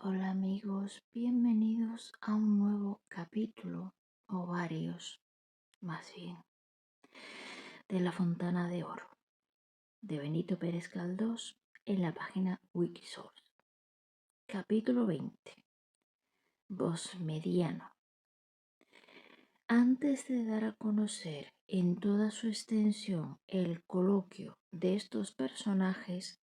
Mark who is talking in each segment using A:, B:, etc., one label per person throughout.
A: Hola amigos, bienvenidos a un nuevo capítulo, o varios, más bien, de La Fontana de Oro, de Benito Pérez Galdós, en la página Wikisource. Capítulo 20. Bosmediano. Antes de dar a conocer en toda su extensión el coloquio de estos personajes,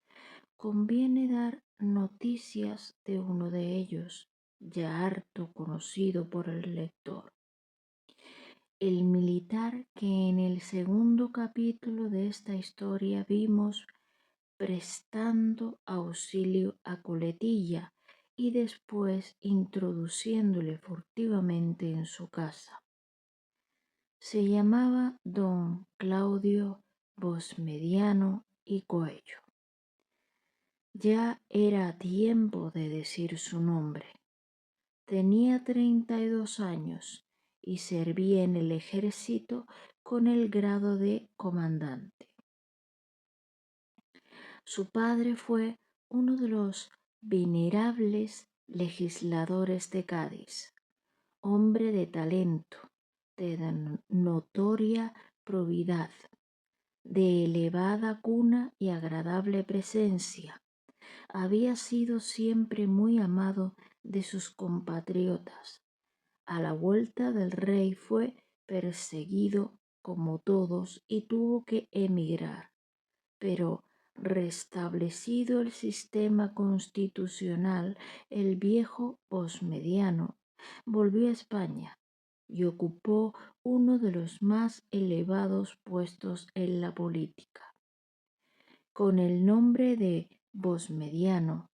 A: conviene dar noticias de uno de ellos, ya harto conocido por el lector. El militar que en el segundo capítulo de esta historia vimos prestando auxilio a Coletilla y después introduciéndole furtivamente en su casa. Se llamaba don Claudio Bosmediano y Coello. Ya era tiempo de decir su nombre. Tenía 32 años y servía en el ejército con el grado de comandante. Su padre fue uno de los venerables legisladores de Cádiz, hombre de talento, de notoria probidad, de elevada cuna y agradable presencia. Había sido siempre muy amado de sus compatriotas. A la vuelta del rey fue perseguido como todos y tuvo que emigrar, pero restablecido el sistema constitucional, el viejo Bosmediano volvió a España y ocupó uno de los más elevados puestos en la política. Con el nombre de Bosmediano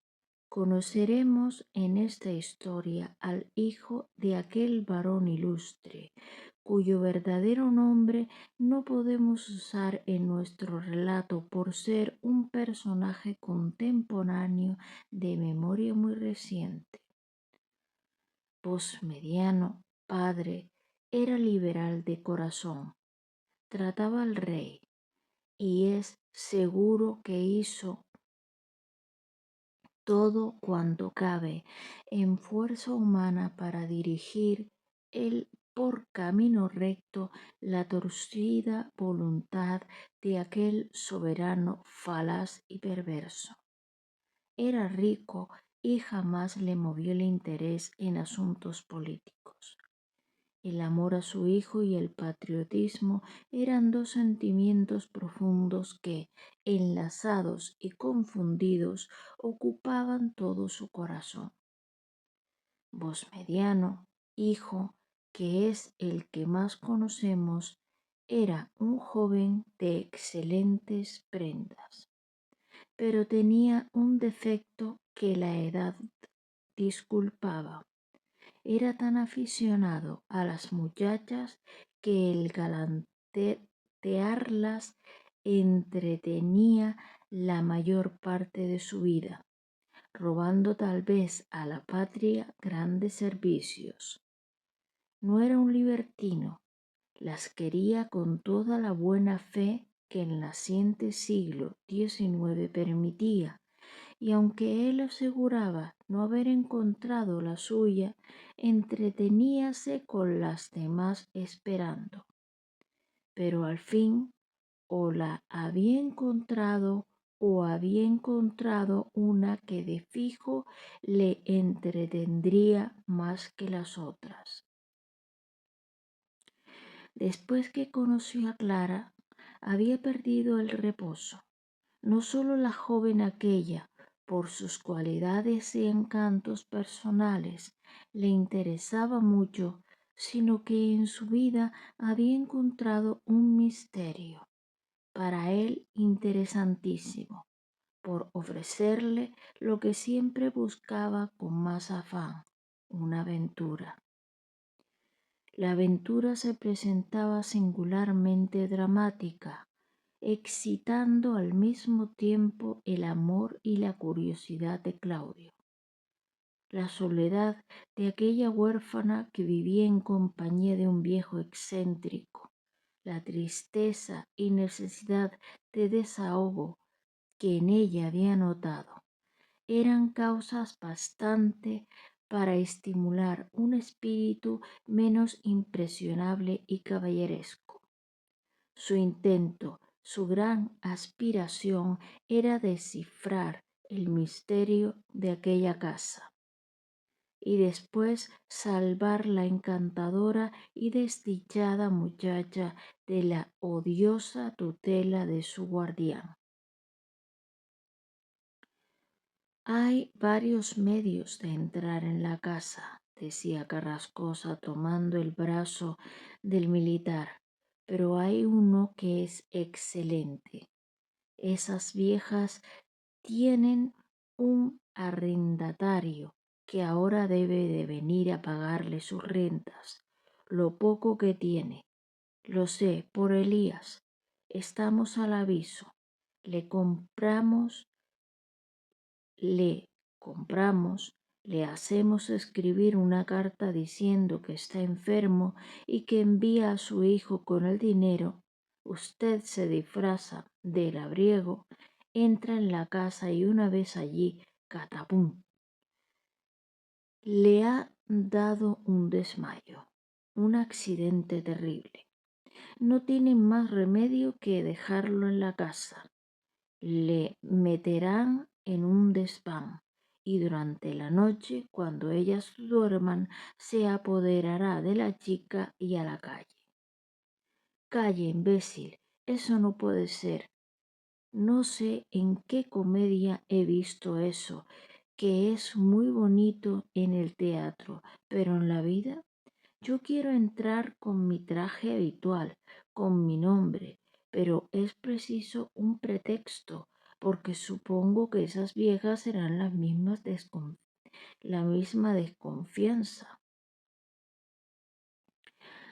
A: conoceremos en esta historia al hijo de aquel varón ilustre, cuyo verdadero nombre no podemos usar en nuestro relato por ser un personaje contemporáneo de memoria muy reciente. Bosmediano, padre, era liberal de corazón, trataba al rey y es seguro que hizo todo cuanto cabe en fuerza humana para dirigir por camino recto la torcida voluntad de aquel soberano falaz y perverso. Era rico y jamás le movió el interés en asuntos políticos. El amor a su hijo y el patriotismo eran dos sentimientos profundos que, enlazados y confundidos, ocupaban todo su corazón. Bosmediano, hijo, que es el que más conocemos, era un joven de excelentes prendas, pero tenía un defecto que la edad disculpaba. Era tan aficionado a las muchachas que el galantearlas entretenía la mayor parte de su vida, robando tal vez a la patria grandes servicios. No era un libertino, las quería con toda la buena fe que el naciente siglo XIX permitía, y aunque él aseguraba no haber encontrado la suya, entreteníase con las demás esperando. Pero al fin o la había encontrado o había encontrado una que de fijo le entretendría más que las otras. Después que conoció a Clara, había perdido el reposo. No solo la joven aquella, por sus cualidades y encantos personales, le interesaba mucho, sino que en su vida había encontrado un misterio, para él interesantísimo, por ofrecerle lo que siempre buscaba con más afán, una aventura. La aventura se presentaba singularmente dramática, excitando al mismo tiempo el amor y la curiosidad de Claudio. La soledad de aquella huérfana que vivía en compañía de un viejo excéntrico, la tristeza y necesidad de desahogo que en ella había notado, eran causas bastante para estimular un espíritu menos impresionable y caballeresco. Su intento, su gran aspiración era descifrar el misterio de aquella casa y después salvar la encantadora y desdichada muchacha de la odiosa tutela de su guardián. Hay varios medios de entrar en la casa, decía Carrascosa tomando el brazo del militar, pero hay uno que es excelente. Esas viejas tienen un arrendatario que ahora debe de venir a pagarle sus rentas, lo poco que tiene. Lo sé por Elías. Estamos al aviso. Le compramos, le compramos, le hacemos escribir una carta diciendo que está enfermo y que envía a su hijo con el dinero. Usted se disfraza de labriego, entra en la casa y una vez allí, catapum, le ha dado un desmayo, un accidente terrible. No tienen más remedio que dejarlo en la casa. Le meterán en un desván y durante la noche, cuando ellas duerman, se apoderará de la chica y a la calle. Calle, imbécil, eso no puede ser. No sé en qué comedia he visto eso, que es muy bonito en el teatro, pero en la vida yo quiero entrar con mi traje habitual, con mi nombre, pero es preciso un pretexto, porque supongo que esas viejas serán la misma desconfianza.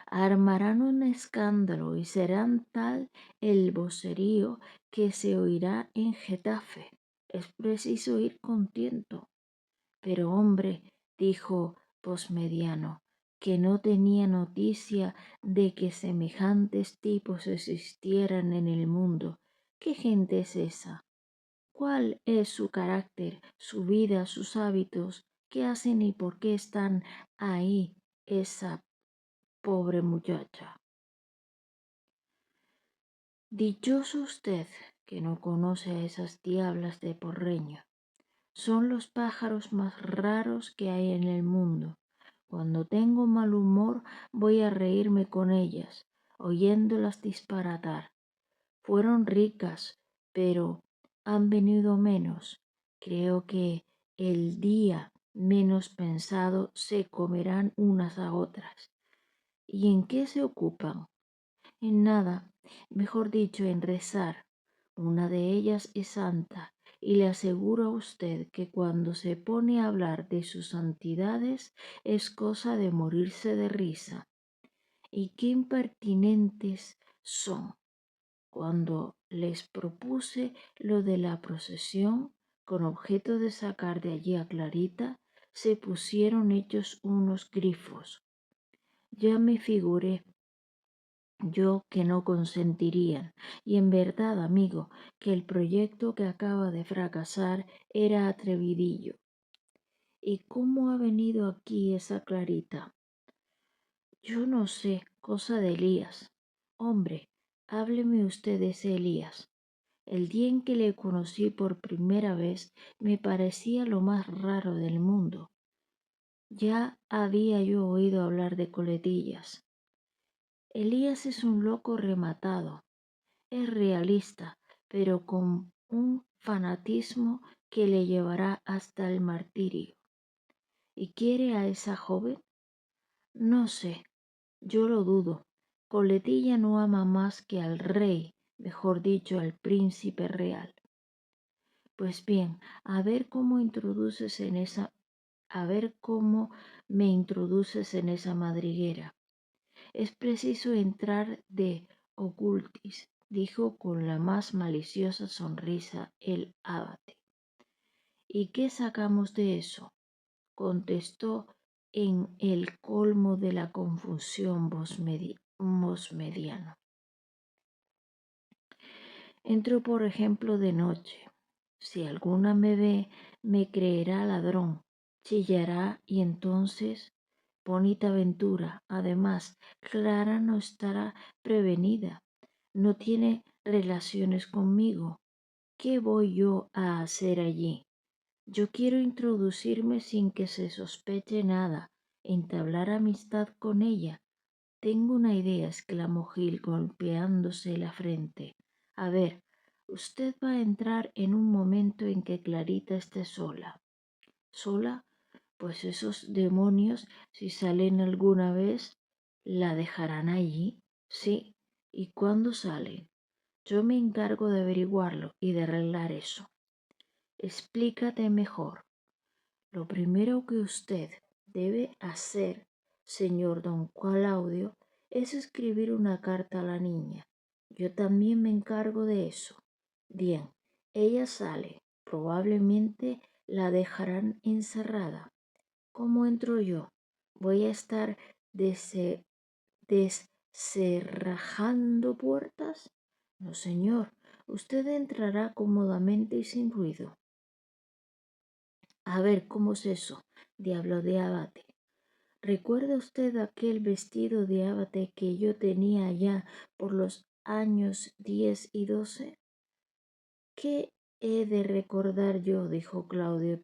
A: Armarán un escándalo y serán tal el vocerío que se oirá en Getafe. Es preciso ir con tiento. Pero hombre, dijo Posmediano, que no tenía noticia de que semejantes tipos existieran en el mundo. ¿Qué gente es esa? ¿Cuál es su carácter, su vida, sus hábitos? ¿Qué hacen y por qué están ahí esa pobre muchacha? Dichoso usted que no conoce a esas diablas de Porreño. Son los pájaros más raros que hay en el mundo. Cuando tengo mal humor voy a reírme con ellas, oyéndolas disparatar. Fueron ricas, pero han venido menos. Creo que el día menos pensado se comerán unas a otras. ¿Y en qué se ocupan? En nada, mejor dicho, en rezar. Una de ellas es santa, y le aseguro a usted que cuando se pone a hablar de sus santidades es cosa de morirse de risa. Y qué impertinentes son. Cuando les propuse lo de la procesión, con objeto de sacar de allí a Clarita, se pusieron hechos unos grifos. Ya me figuré yo que no consentirían, y en verdad, amigo, que el proyecto que acaba de fracasar era atrevidillo. ¿Y cómo ha venido aquí esa Clarita? Yo no sé, cosa de Elías. Hombre, hábleme usted de ese Elías. El día en que le conocí por primera vez me parecía lo más raro del mundo. Ya había yo oído hablar de coletillas. Elías es un loco rematado. Es realista, pero con un fanatismo que le llevará hasta el martirio. ¿Y quiere a esa joven? No sé, yo lo dudo. Coletilla no ama más que al rey, mejor dicho, al príncipe real. Pues bien, a ver cómo me introduces en esa madriguera. Es preciso entrar de ocultis, dijo con la más maliciosa sonrisa el abate. ¿Y qué sacamos de eso? Contestó en el colmo de la confusión Mosmediano. Entro, por ejemplo, de noche. Si alguna me ve, me creerá ladrón, chillará y entonces, bonita aventura. Además, Clara no estará prevenida, no tiene relaciones conmigo. ¿Qué voy yo a hacer allí? Yo quiero introducirme sin que se sospeche nada, entablar amistad con ella. Tengo una idea, exclamó Gil golpeándose la frente. A ver, usted va a entrar en un momento en que Clarita esté sola. ¿Sola? Pues esos demonios, si salen alguna vez, ¿la dejarán allí? Sí. ¿Y cuándo salen? Yo me encargo de averiguarlo y de arreglar eso. Explícate mejor. Lo primero que usted debe hacer, señor don Claudio, es escribir una carta a la niña. Yo también me encargo de eso. Bien, ella sale. Probablemente la dejarán encerrada. ¿Cómo entro yo? Voy a estar descerrajando puertas. No, señor. Usted entrará cómodamente y sin ruido. A ver, ¿cómo es eso? Diablo de abate. ¿Recuerda usted aquel vestido de abate que yo tenía allá por los años 10 y 12? ¿Qué he de recordar yo? Dijo Claudio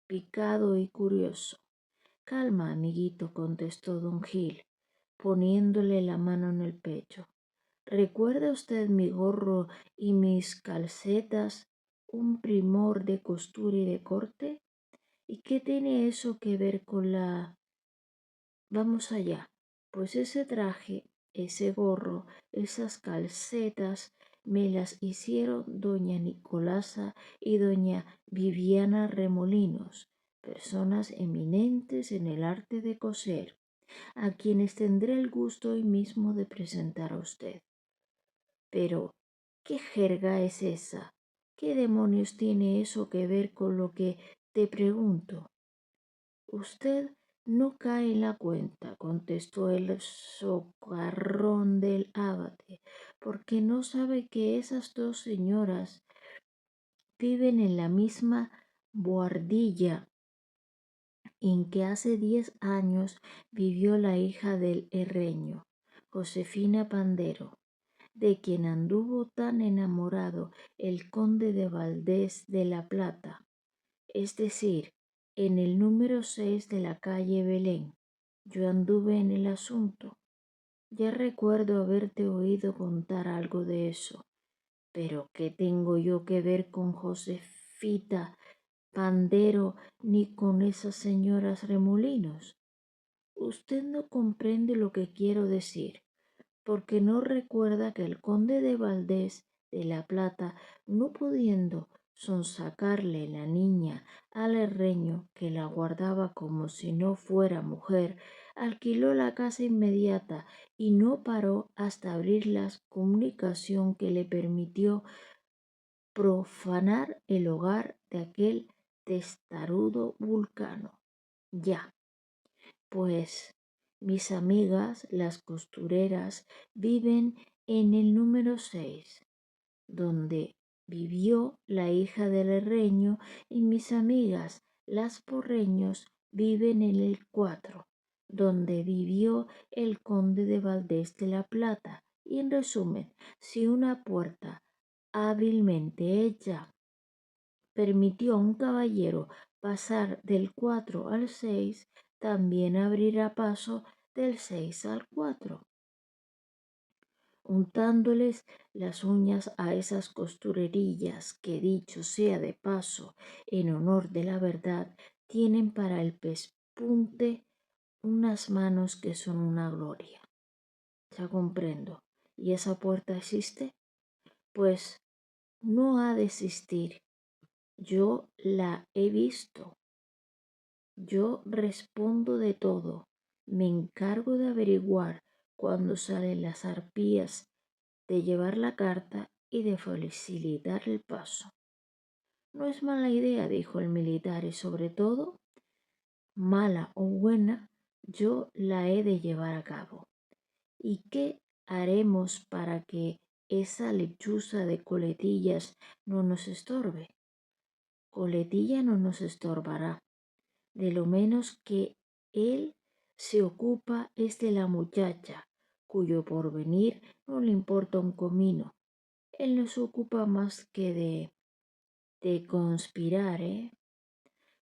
A: picado y curioso. Calma, amiguito, contestó don Gil, poniéndole la mano en el pecho. ¿Recuerda usted mi gorro y mis calcetas, un primor de costura y de corte? ¿Y qué tiene eso que ver con la... Vamos allá? Pues ese traje, ese gorro, esas calcetas me las hicieron doña Nicolasa y doña Viviana Remolinos, personas eminentes en el arte de coser, a quienes tendré el gusto hoy mismo de presentar a usted. Pero, ¿qué jerga es esa? ¿Qué demonios tiene eso que ver con lo que te pregunto? Usted no cae en la cuenta, contestó el socarrón del abate, porque no sabe que esas dos señoras viven en la misma boardilla en que hace 10 años vivió la hija del herreño, Josefina Pandero, de quien anduvo tan enamorado el conde de Valdés de la Plata, es decir, en el número 6 de la calle Belén. Yo anduve en el asunto. Ya recuerdo haberte oído contar algo de eso. Pero ¿qué tengo yo que ver con Josefita Pandero ni con esas señoras Remolinos? Usted no comprende lo que quiero decir, porque no recuerda que el conde de Valdés de la Plata, no pudiendo sonsacarle la niña al herreño que la guardaba como si no fuera mujer, alquiló la casa inmediata y no paró hasta abrir la comunicación que le permitió profanar el hogar de aquel testarudo Vulcano. Ya, pues mis amigas, las costureras, viven en el número 6, donde vivió la hija del herreño, y mis amigas, las porreños, viven en el 4, donde vivió el conde de Valdés de la Plata. Y en resumen, si una puerta hábilmente hecha permitió a un caballero pasar del 4 al 6, también abrirá paso del 6 al 4, untándoles las uñas a esas costurerillas que, dicho sea de paso, en honor de la verdad, tienen para el pespunte unas manos que son una gloria. Ya comprendo. ¿Y esa puerta existe? Pues no ha de existir. Yo la he visto. Yo respondo de todo. Me encargo de averiguar cuándo salen las arpías, de llevar la carta y de facilitar el paso. No es mala idea, dijo el militar, y sobre todo, mala o buena, yo la he de llevar a cabo. ¿Y qué haremos para que esa lechuza de coletillas no nos estorbe? Coletilla no nos estorbará. De lo menos que él se ocupa es de la muchacha, cuyo porvenir no le importa un comino. Él no se ocupa más que de conspirar, ¿eh?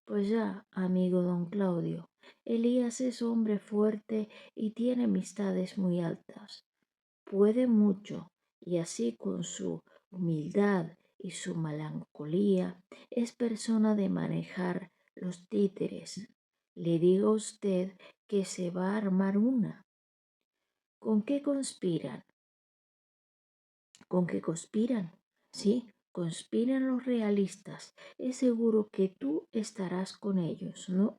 A: Pues ya, amigo don Claudio, Elías es hombre fuerte y tiene amistades muy altas. Puede mucho, y así con su humildad y su melancolía es persona de manejar los títeres. Le digo a usted que se va a armar una. ¿Con qué conspiran? ¿Con qué conspiran? Sí, conspiran los realistas. Es seguro que tú estarás con ellos, ¿no?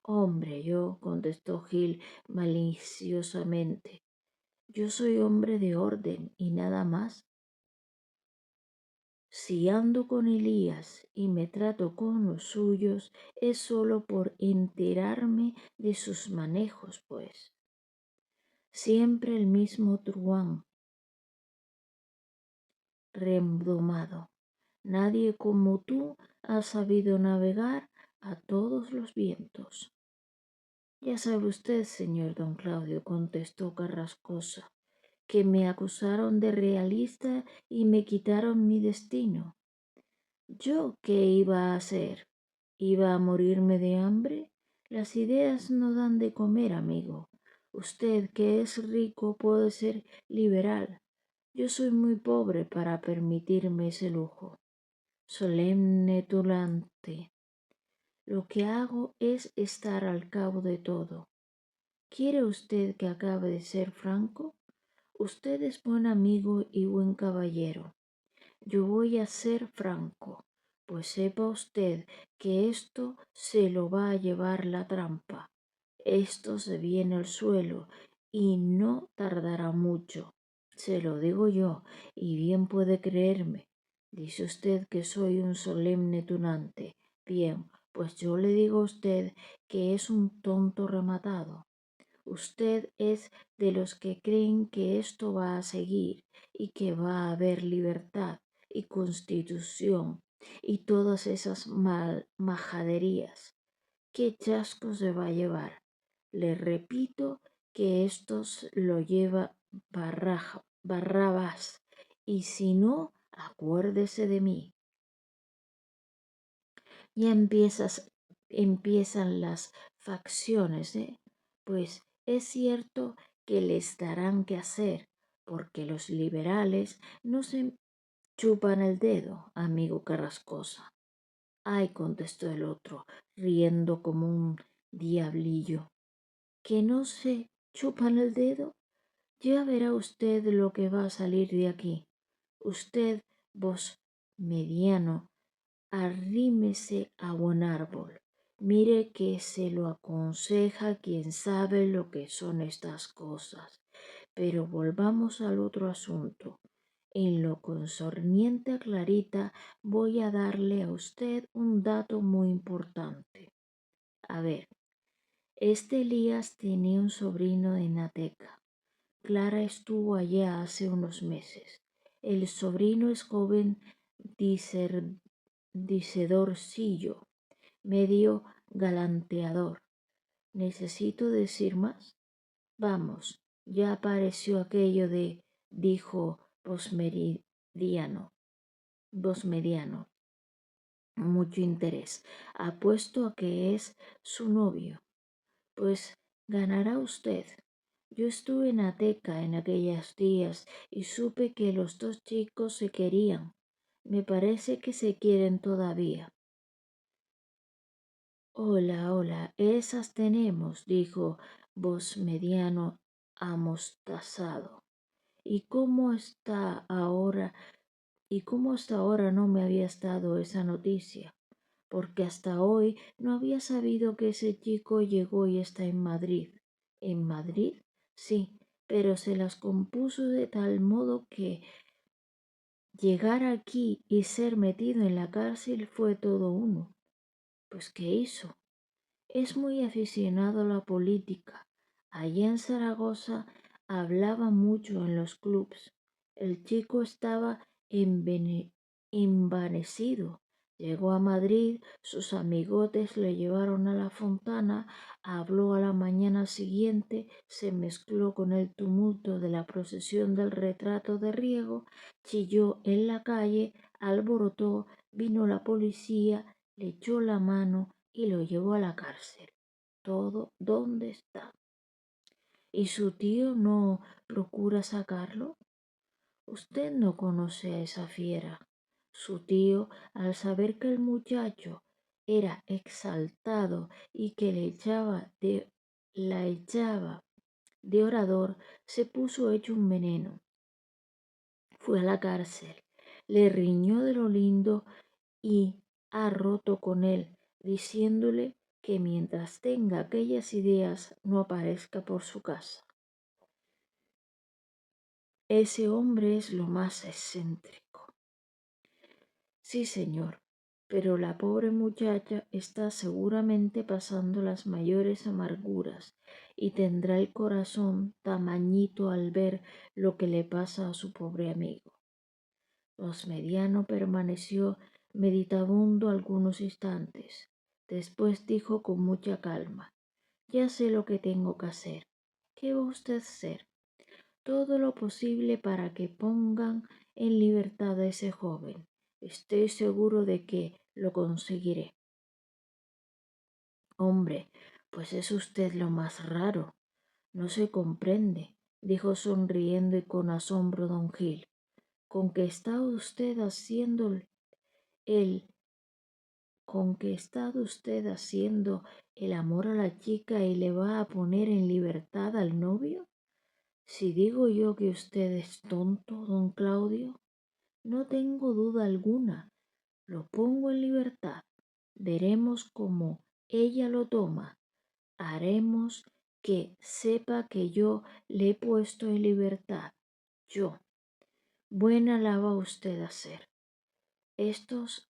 A: Hombre, yo, contestó Gil maliciosamente, yo soy hombre de orden y nada más. Si ando con Elías y me trato con los suyos, es solo por enterarme de sus manejos, pues. Siempre el mismo truán, redomado. Nadie como tú ha sabido navegar a todos los vientos. Ya sabe usted, señor don Claudio, contestó Carrascosa, que me acusaron de realista y me quitaron mi destino. ¿Yo qué iba a hacer? ¿Iba a morirme de hambre? Las ideas no dan de comer, amigo. Usted, que es rico, puede ser liberal. Yo soy muy pobre para permitirme ese lujo. Solemne tulante. Lo que hago es estar al cabo de todo. ¿Quiere usted que acabe de ser franco? Usted es buen amigo y buen caballero. Yo voy a ser franco, pues sepa usted que esto se lo va a llevar la trampa. Esto se viene al suelo y no tardará mucho. Se lo digo yo, y bien puede creerme. Dice usted que soy un solemne tunante. Bien, pues yo le digo a usted que es un tonto rematado. Usted es de los que creen que esto va a seguir y que va a haber libertad y constitución y todas esas majaderías. ¿Qué chasco se va a llevar? Le repito que esto lo lleva Barrabás, y si no, acuérdese de mí. Ya empiezan las facciones, ¿eh? Pues es cierto que les darán que hacer, porque los liberales no se chupan el dedo, amigo Carrascosa. Ay, contestó el otro, riendo como un diablillo. ¿Que no se chupan el dedo? Ya verá usted lo que va a salir de aquí. Usted, vos mediano, arrímese a buen árbol. Mire que se lo aconseja quien sabe lo que son estas cosas. Pero volvamos al otro asunto. En lo concerniente a Clarita, voy a darle a usted un dato muy importante. A ver, este Elías tenía un sobrino en Ateca. Clara estuvo allá hace unos meses. El sobrino es joven dicedorcillo, medio galanteador. ¿Necesito decir más? Vamos, ya apareció aquello de, dijo Bosmediano, mucho interés. Apuesto a que es su novio. Pues ganará usted. Yo estuve en Ateca en aquellos días y supe que los dos chicos se querían. Me parece que se quieren todavía. Hola, hola, esas tenemos, dijo Bosmediano amostazado. ¿Y cómo está ahora? ¿Y cómo hasta ahora no me habías dado esa noticia? Porque hasta hoy no había sabido que ese chico llegó y está en Madrid. ¿En Madrid? Sí, pero se las compuso de tal modo que llegar aquí y ser metido en la cárcel fue todo uno. Pues ¿qué hizo? Es muy aficionado a la política. Allá en Zaragoza hablaba mucho en los clubs. El chico estaba envanecido. Llegó a Madrid, sus amigotes le llevaron a la Fontana, habló a la mañana siguiente, se mezcló con el tumulto de la procesión del retrato de Riego, chilló en la calle, alborotó, vino la policía, le echó la mano y lo llevó a la cárcel. Todo, ¿dónde está? ¿Y su tío no procura sacarlo? Usted no conoce a esa fiera. Su tío, al saber que el muchacho era exaltado y que la echaba de orador, se puso hecho un veneno. Fue a la cárcel, le riñó de lo lindo y ha roto con él, diciéndole que mientras tenga aquellas ideas no aparezca por su casa. Ese hombre es lo más excéntrico. Sí, señor, pero la pobre muchacha está seguramente pasando las mayores amarguras y tendrá el corazón tamañito al ver lo que le pasa a su pobre amigo. Mediano permaneció meditabundo algunos instantes. Después dijo con mucha calma: Ya sé lo que tengo que hacer. ¿Qué va usted a hacer? Todo lo posible para que pongan en libertad a ese joven. Estoy seguro de que lo conseguiré. Hombre, pues es usted lo más raro. No se comprende, dijo sonriendo y con asombro don Gil. ¿Con qué está usted haciendo el con que está usted haciendo el amor a la chica y le va a poner en libertad al novio? Si digo yo que usted es tonto, don Claudio, no tengo duda alguna. Lo pongo en libertad. Veremos cómo ella lo toma. Haremos que sepa que yo le he puesto en libertad. Yo. Buena la va usted a hacer. Estos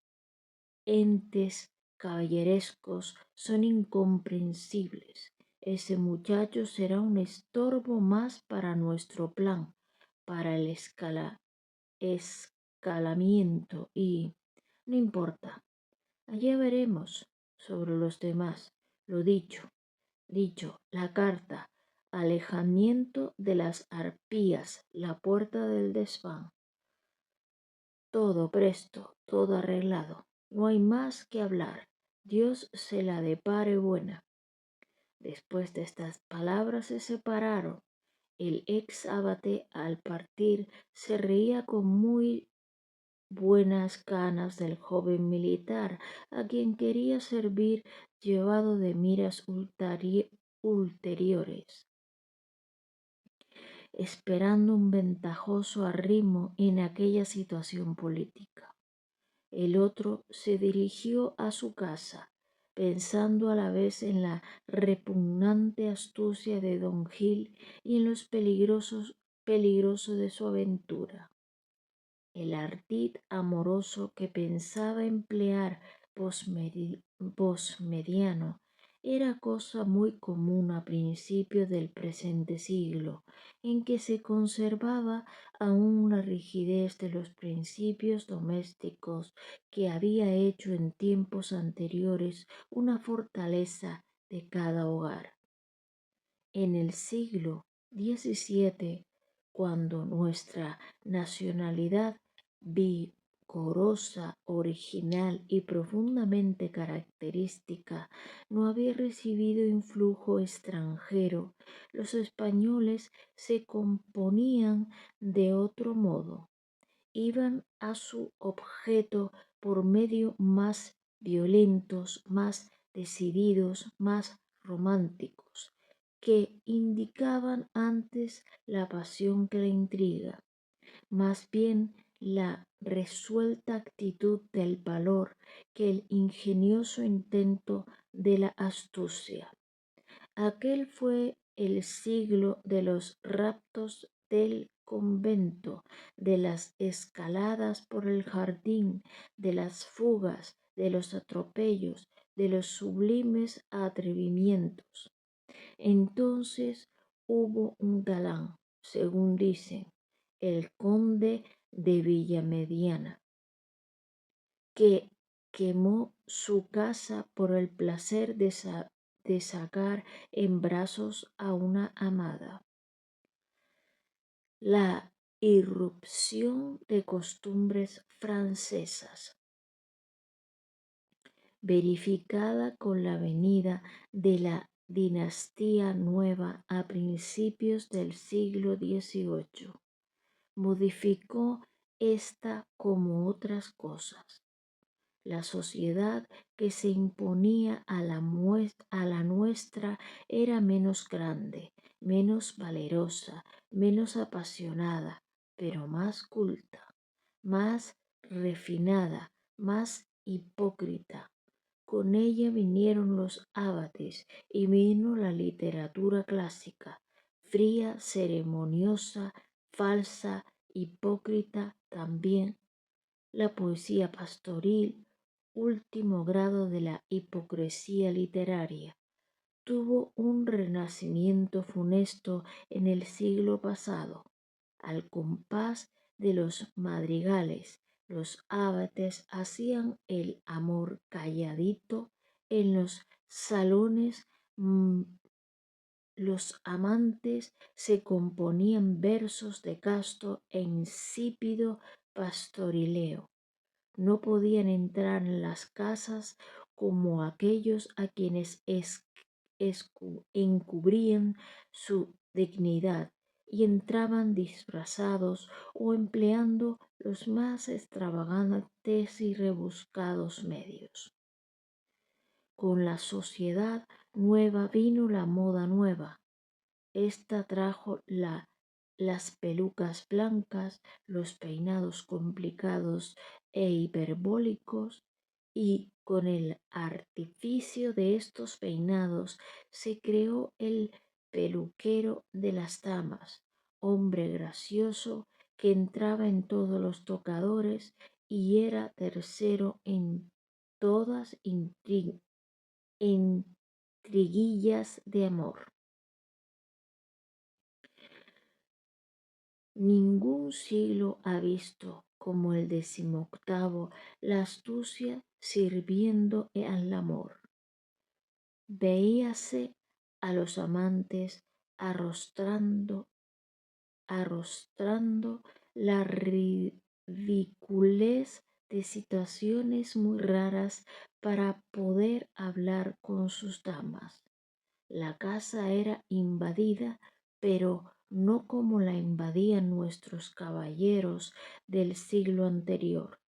A: entes caballerescos son incomprensibles. Ese muchacho será un estorbo más para nuestro plan, para el escalamiento y... No importa, allá veremos sobre los demás. Lo dicho, la carta, alejamiento de las arpías, la puerta del desván. Todo presto, todo arreglado. No hay más que hablar. Dios se la depare buena. Después de estas palabras se separaron. El ex abate al partir se reía con muy buenas ganas del joven militar, a quien quería servir llevado de miras ulteriores, esperando un ventajoso arrimo en aquella situación política. El otro se dirigió a su casa, pensando a la vez en la repugnante astucia de don Gil y en los peligroso de su aventura. El ardid amoroso que pensaba emplear posmediano era cosa muy común a principios del presente siglo, en que se conservaba aún la rigidez de los principios domésticos que había hecho en tiempos anteriores una fortaleza de cada hogar. En el siglo XVII, cuando nuestra nacionalidad vigorosa, original y profundamente característica no había recibido influjo extranjero, los españoles se componían de otro modo. Iban a su objeto por medios más violentos, más decididos, más románticos, que indicaban antes la pasión que la intriga, más bien la resuelta actitud del valor que el ingenioso intento de la astucia. Aquel fue el siglo de los raptos del convento, de las escaladas por el jardín, de las fugas, de los atropellos, de los sublimes atrevimientos. Entonces hubo un galán, según dicen, el conde de Villamediana, que quemó su casa por el placer de sacar en brazos a una amada. La irrupción de costumbres francesas, verificada con la venida de la dinastía nueva a principios del siglo XVIII, modificó esta como otras cosas. La sociedad que se imponía a la nuestra era menos grande, menos valerosa, menos apasionada, pero más culta, más refinada, más hipócrita. Con ella vinieron los abates y vino la literatura clásica, fría, ceremoniosa, falsa, hipócrita también, la poesía pastoril, último grado de la hipocresía literaria. Tuvo un renacimiento funesto en el siglo pasado. Al compás de los madrigales, los abates hacían el amor calladito en los salones, los amantes se componían versos de casto e insípido pastorileo. No podían entrar en las casas como aquellos a quienes encubrían su dignidad y entraban disfrazados o empleando los más extravagantes y rebuscados medios. Con la sociedad nueva vino la moda nueva. Esta trajo las pelucas blancas, los peinados complicados e hiperbólicos, y con el artificio de estos peinados se creó el peluquero de las damas, hombre gracioso que entraba en todos los tocadores y era tercero en todas intriguillas de amor. Ningún siglo ha visto como el 18º la astucia sirviendo al amor. Veíase a los amantes arrostrando la ridiculez de situaciones muy raras para poder hablar con sus damas. La casa era invadida, pero no como la invadían nuestros caballeros del siglo anterior,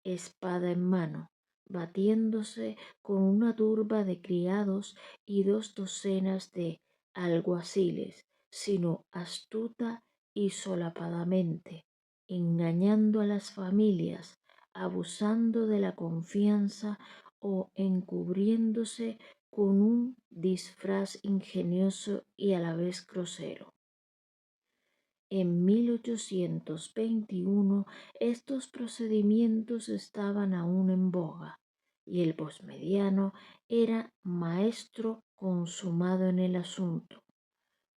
A: espada en mano, batiéndose con una turba de criados y 2 docenas de alguaciles, sino astuta y solapadamente, engañando a las familias, abusando de la confianza o encubriéndose con un disfraz ingenioso y a la vez grosero. En 1821 estos procedimientos estaban aún en boga y el posmediano era maestro consumado en el asunto.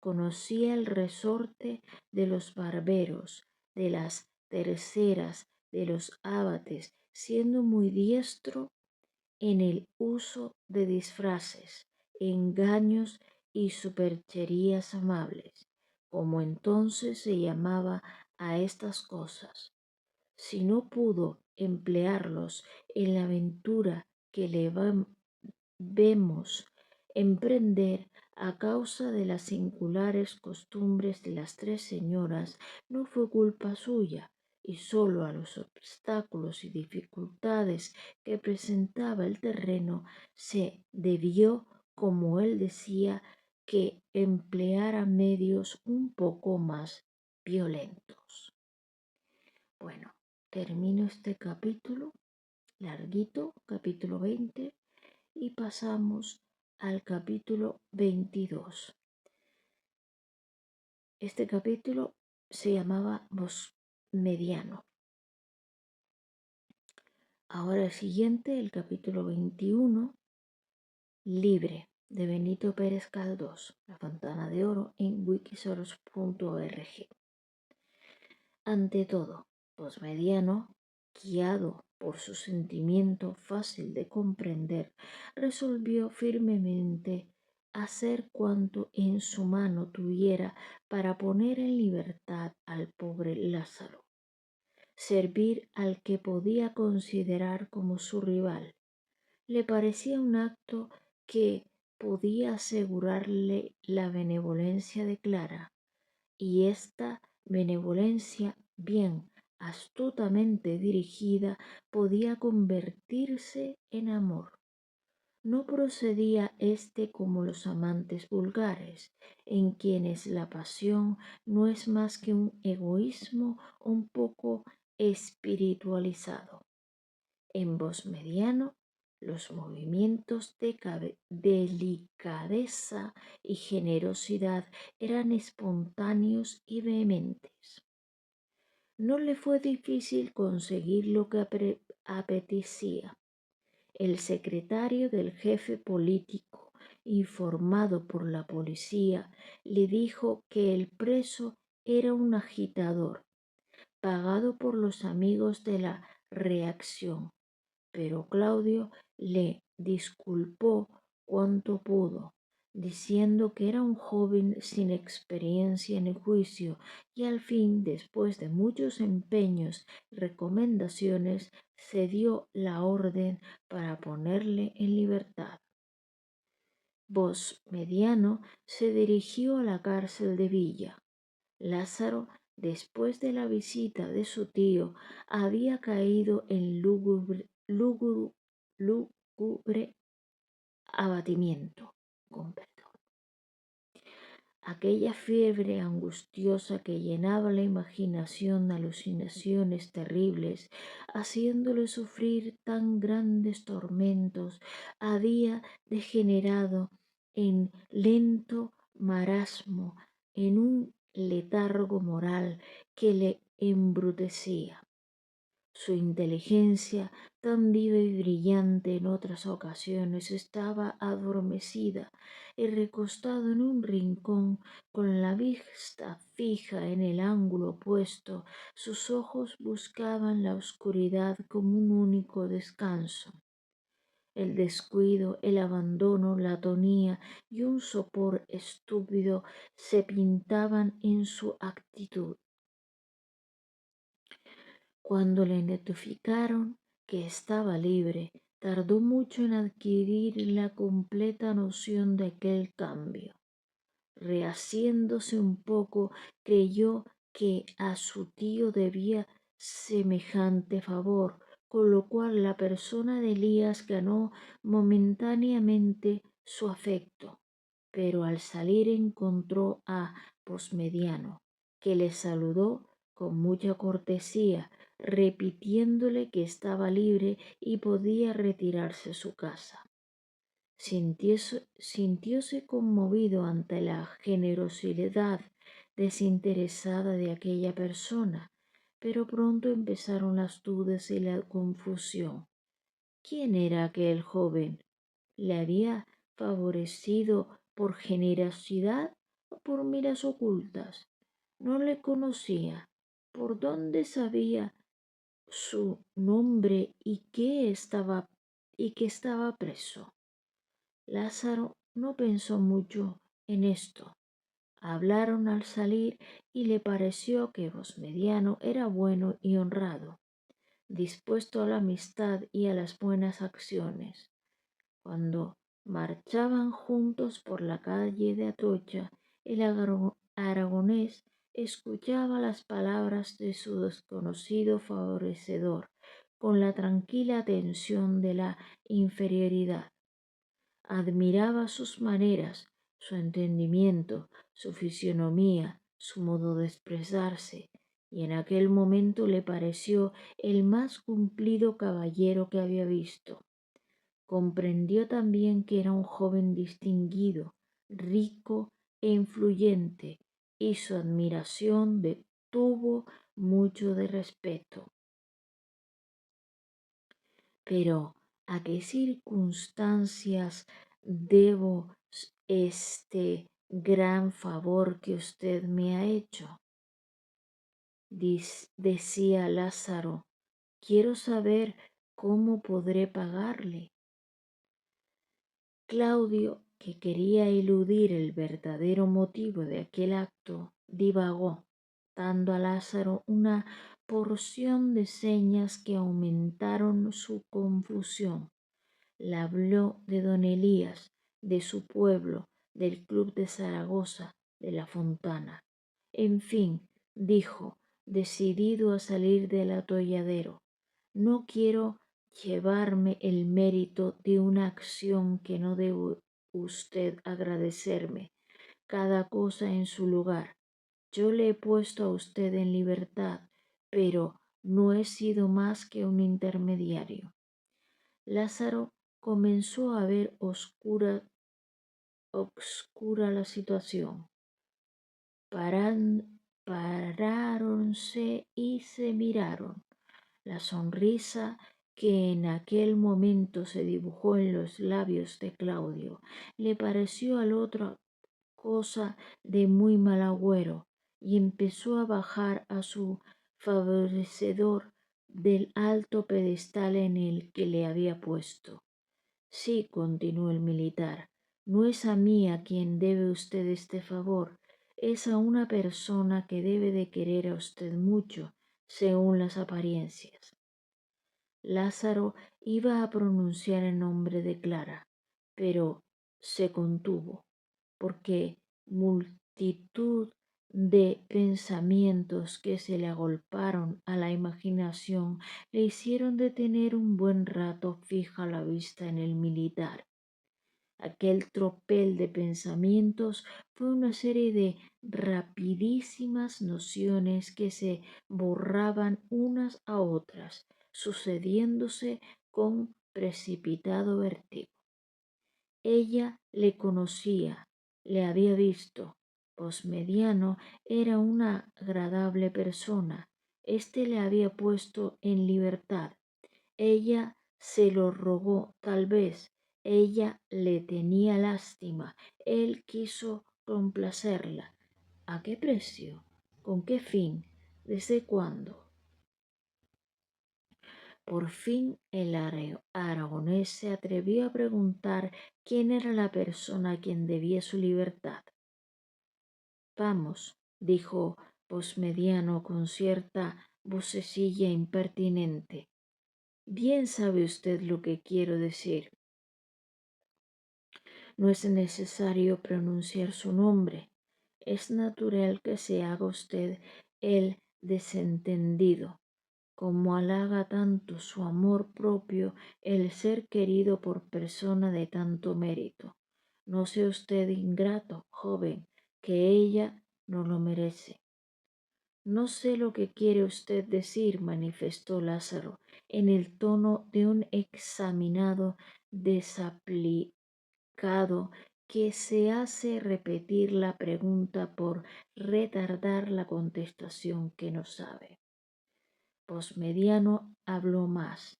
A: Conocía el resorte de los barberos, de las terceras, de los abates, siendo muy diestro en el uso de disfraces, engaños y supercherías amables, como entonces se llamaba a estas cosas. Si no pudo emplearlos en la aventura que le vemos emprender a causa de las singulares costumbres de las 3 señoras, no fue culpa suya, y solo a los obstáculos y dificultades que presentaba el terreno se debió, como él decía, que empleara medios un poco más violentos. Bueno, termino este capítulo larguito, capítulo 20, y pasamos al capítulo 22. Este capítulo se llamaba Mediano. Ahora el siguiente, el capítulo 21, Libre, de Benito Pérez Galdós, La Fontana de Oro, en wikisource.org. Ante todo, Mediano guiado por su sentimiento fácil de comprender, resolvió firmemente hacer cuanto en su mano tuviera para poner en libertad al pobre Lázaro, servir al que podía considerar como su rival. Le parecía un acto que podía asegurarle la benevolencia de Clara, y esta benevolencia, bien astutamente dirigida, podía convertirse en amor. No procedía éste como los amantes vulgares, en quienes la pasión no es más que un egoísmo un poco espiritualizado. En Bosmediano, los movimientos de delicadeza y generosidad eran espontáneos y vehementes. No le fue difícil conseguir lo que apetecía. El secretario del jefe político, informado por la policía, le dijo que el preso era un agitador, pagado por los amigos de la reacción, pero Claudio le disculpó cuanto pudo, diciendo que era un joven sin experiencia en el juicio, y al fin, después de muchos empeños y recomendaciones, se dio la orden para ponerle en libertad. Bosmediano se dirigió a la cárcel de Villa. Lázaro, después de la visita de su tío, había caído en lúgubre abatimiento. Con perdón. Aquella fiebre angustiosa que llenaba la imaginación de alucinaciones terribles, haciéndole sufrir tan grandes tormentos, había degenerado en lento marasmo, en un letargo moral que le embrutecía. Su inteligencia, tan viva y brillante en otras ocasiones, estaba adormecida y recostado en un rincón, con la vista fija en el ángulo opuesto, sus ojos buscaban la oscuridad como un único descanso. El descuido, el abandono, la atonía y un sopor estúpido se pintaban en su actitud. Cuando le notificaron que estaba libre, tardó mucho en adquirir la completa noción de aquel cambio. Rehaciéndose un poco, creyó que a su tío debía semejante favor, con lo cual la persona de Elías ganó momentáneamente su afecto. Pero al salir encontró a Posmediano, que le saludó con mucha cortesía, repitiéndole que estaba libre y podía retirarse a su casa. Sintióse conmovido ante la generosidad desinteresada de aquella persona, pero pronto empezaron las dudas y la confusión. ¿Quién era aquel joven? ¿Le había favorecido por generosidad o por miras ocultas? No le conocía. ¿Por dónde sabía su nombre y que estaba preso? Lázaro no pensó mucho en esto. Hablaron al salir y le pareció que Bosmediano era bueno y honrado, dispuesto a la amistad y a las buenas acciones. Cuando marchaban juntos por la calle de Atocha, el aragonés escuchaba las palabras de su desconocido favorecedor con la tranquila atención de la inferioridad. Admiraba sus maneras, su entendimiento, su fisonomía, su modo de expresarse, y en aquel momento le pareció el más cumplido caballero que había visto. Comprendió también que era un joven distinguido, rico e influyente, y su admiración tuvo mucho de respeto. Pero, ¿a qué circunstancias debo este gran favor que usted me ha hecho? Decía Lázaro Quiero saber cómo podré pagarle. Claudio, que quería eludir el verdadero motivo de aquel acto, divagó, dando a Lázaro una porción de señas que aumentaron su confusión. Le habló de don Elías, de su pueblo, del club de Zaragoza, de la Fontana. En fin, dijo, decidido a salir del atolladero, no quiero llevarme el mérito de una acción que no debe usted agradecerme. Cada cosa en su lugar. Yo le he puesto a usted en libertad, pero no he sido más que un intermediario. Lázaro comenzó a ver oscura la situación. Paráronse y se miraron. La sonrisa que en aquel momento se dibujó en los labios de Claudio le pareció al otro cosa de muy mal agüero y empezó a bajar a su favorecedor del alto pedestal en el que le había puesto. Sí, continuó el militar, no es a mí a quien debe usted este favor, es a una persona que debe de querer a usted mucho, según las apariencias. Lázaro iba a pronunciar el nombre de Clara, pero se contuvo, porque multitud de pensamientos que se le agolparon a la imaginación le hicieron detener un buen rato fija la vista en el militar. Aquel tropel de pensamientos fue una serie de rapidísimas nociones que se borraban unas a otras, sucediéndose con precipitado vértigo. Ella le conocía, le había visto. Posmediano era una agradable persona. Este le había puesto en libertad. Ella se lo rogó tal vez. Ella le tenía lástima. Él quiso complacerla. ¿A qué precio? ¿Con qué fin? ¿Desde cuándo? Por fin el aragonés se atrevió a preguntar quién era la persona a quien debía su libertad. Vamos, dijo Posmediano con cierta vocecilla impertinente. Bien sabe usted lo que quiero decir. No es necesario pronunciar su nombre. Es natural que se haga usted el desentendido. Como halaga tanto su amor propio el ser querido por persona de tanto mérito. No sea usted ingrato, joven, que ella no lo merece. No sé lo que quiere usted decir, manifestó Lázaro, en el tono de un examinado desaplicado que se hace repetir la pregunta por retardar la contestación que no sabe. Posmediano habló más,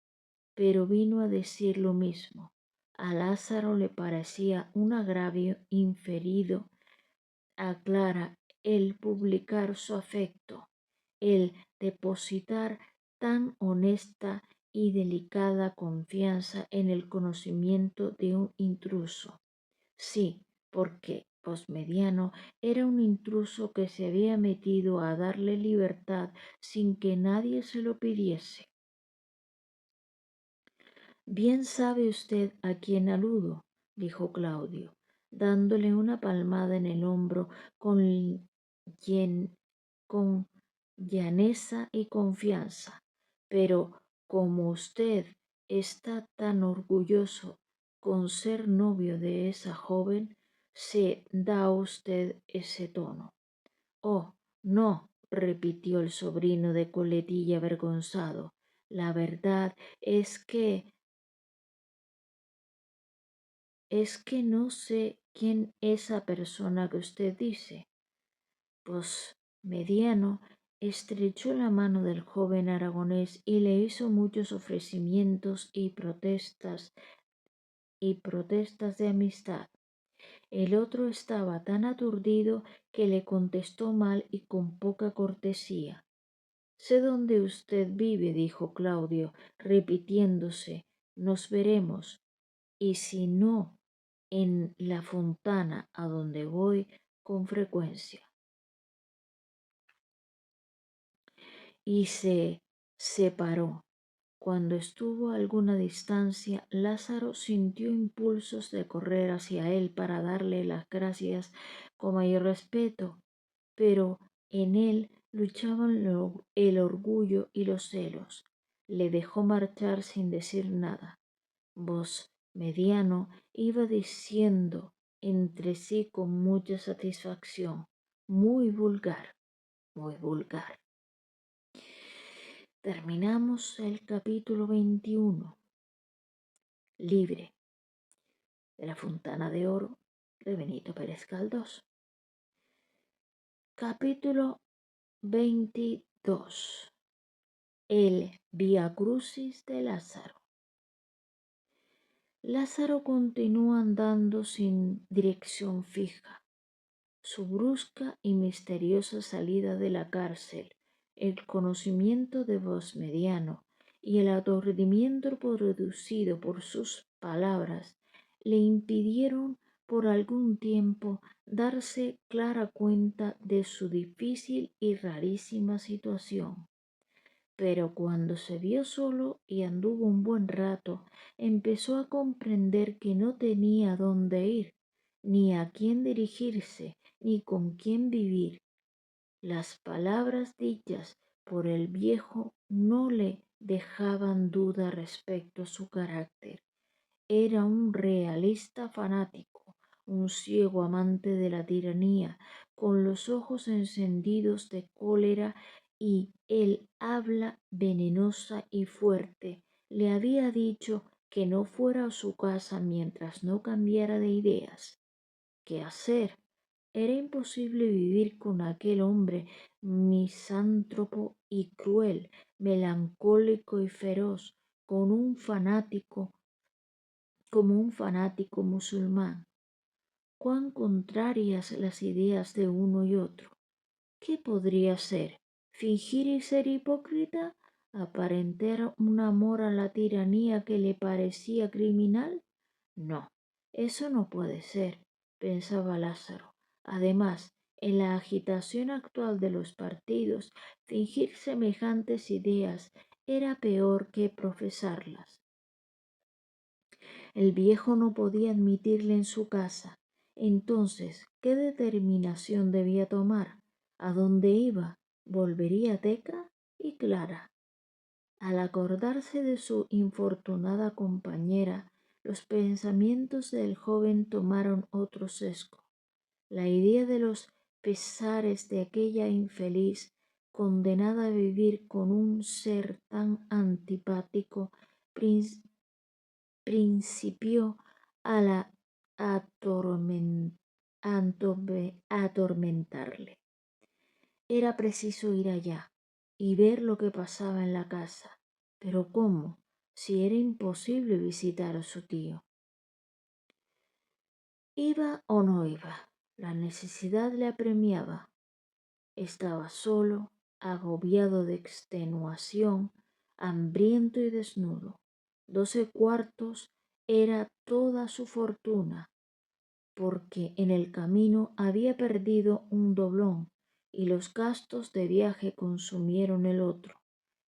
A: pero vino a decir lo mismo. A Lázaro le parecía un agravio inferido a Clara el publicar su afecto, el depositar tan honesta y delicada confianza en el conocimiento de un intruso. Sí, porque Posmediano era un intruso que se había metido a darle libertad sin que nadie se lo pidiese. Bien sabe usted a quién aludo, dijo Claudio, dándole una palmada en el hombro llen- con llaneza y confianza. Pero como usted está tan orgulloso con ser novio de esa joven, se da a usted ese tono. Oh, no, repitió el sobrino de Coletilla avergonzado. La verdad es que no sé quién es esa persona que usted dice. Pues Mediano estrechó la mano del joven aragonés y le hizo muchos ofrecimientos y protestas de amistad. El otro estaba tan aturdido que le contestó mal y con poca cortesía. Sé dónde usted vive, dijo Claudio, repitiéndose, nos veremos, y si no, en la fontana a donde voy con frecuencia. Y se separó. Cuando estuvo a alguna distancia, Lázaro sintió impulsos de correr hacia él para darle las gracias con mayor respeto, pero en él luchaban el orgullo y los celos. Le dejó marchar sin decir nada. Voz mediano iba diciendo entre sí con mucha satisfacción, muy vulgar, muy vulgar. Terminamos el capítulo 21, Libre, de la Fontana de Oro, de Benito Pérez Galdós. Capítulo 22, el Vía Crucis de Lázaro. Lázaro continuó andando sin dirección fija. Su brusca y misteriosa salida de la cárcel, el conocimiento de voz mediano y el aturdimiento producido por sus palabras le impidieron por algún tiempo darse clara cuenta de su difícil y rarísima situación. Pero cuando se vio solo y anduvo un buen rato, empezó a comprender que no tenía dónde ir, ni a quién dirigirse, ni con quién vivir. Las palabras dichas por el viejo no le dejaban duda respecto a su carácter. Era un realista fanático, un ciego amante de la tiranía, con los ojos encendidos de cólera y el habla venenosa y fuerte. Le había dicho que no fuera a su casa mientras no cambiara de ideas. ¿Qué hacer? Era imposible vivir con aquel hombre misántropo y cruel, melancólico y feroz, con un fanático como un fanático musulmán. Cuán contrarias las ideas de uno y otro. ¿Qué podría ser? ¿Fingir y ser hipócrita? ¿Aparentar un amor a la tiranía que le parecía criminal? No, eso no puede ser, pensaba Lázaro. Además, en la agitación actual de los partidos, fingir semejantes ideas era peor que profesarlas. El viejo no podía admitirle en su casa. Entonces, ¿qué determinación debía tomar? ¿A dónde iba? ¿Volvería a Teca y Clara? Al acordarse de su infortunada compañera, los pensamientos del joven tomaron otro sesgo. La idea de los pesares de aquella infeliz, condenada a vivir con un ser tan antipático, principió a la atormentarle. Era preciso ir allá y ver lo que pasaba en la casa. Pero ¿cómo? Si era imposible visitar a su tío. ¿Iba o no iba? La necesidad le apremiaba. Estaba solo, agobiado de extenuación, hambriento y desnudo. 12 cuartos era toda su fortuna, porque en el camino había perdido un doblón y los gastos de viaje consumieron el otro.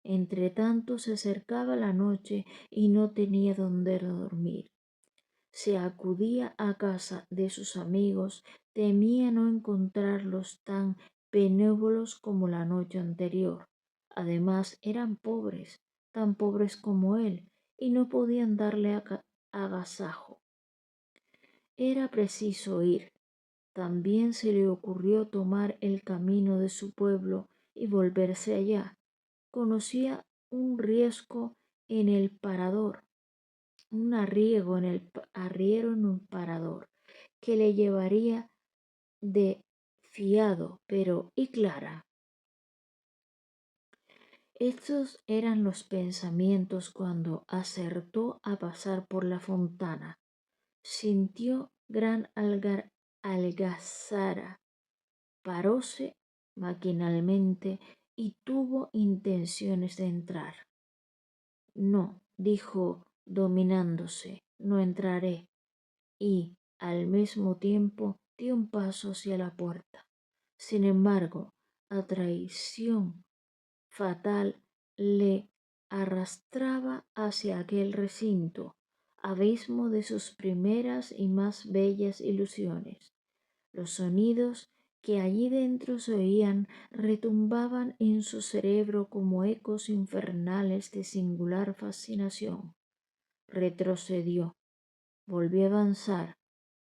A: Entretanto se acercaba la noche y no tenía dónde dormir. Se acudía a casa de sus amigos, temía no encontrarlos tan benévolos como la noche anterior. Además eran pobres, tan pobres como él, y no podían darle agasajo. Era preciso ir. También se le ocurrió tomar el camino de su pueblo y volverse allá. Conocía un riesgo en el parador, un arriero en un parador, que le llevaría de fiado, pero ¿y Clara? Estos eran los pensamientos cuando acertó a pasar por la fontana. Sintió gran algazara. Paróse maquinalmente y tuvo intenciones de entrar. No, dijo dominándose, no entraré, y al mismo tiempo dio un paso hacia la puerta. Sin embargo, a traición fatal le arrastraba hacia aquel recinto, abismo de sus primeras y más bellas ilusiones. Los sonidos que allí dentro se oían retumbaban en su cerebro como ecos infernales de singular fascinación. Retrocedió, volvió a avanzar,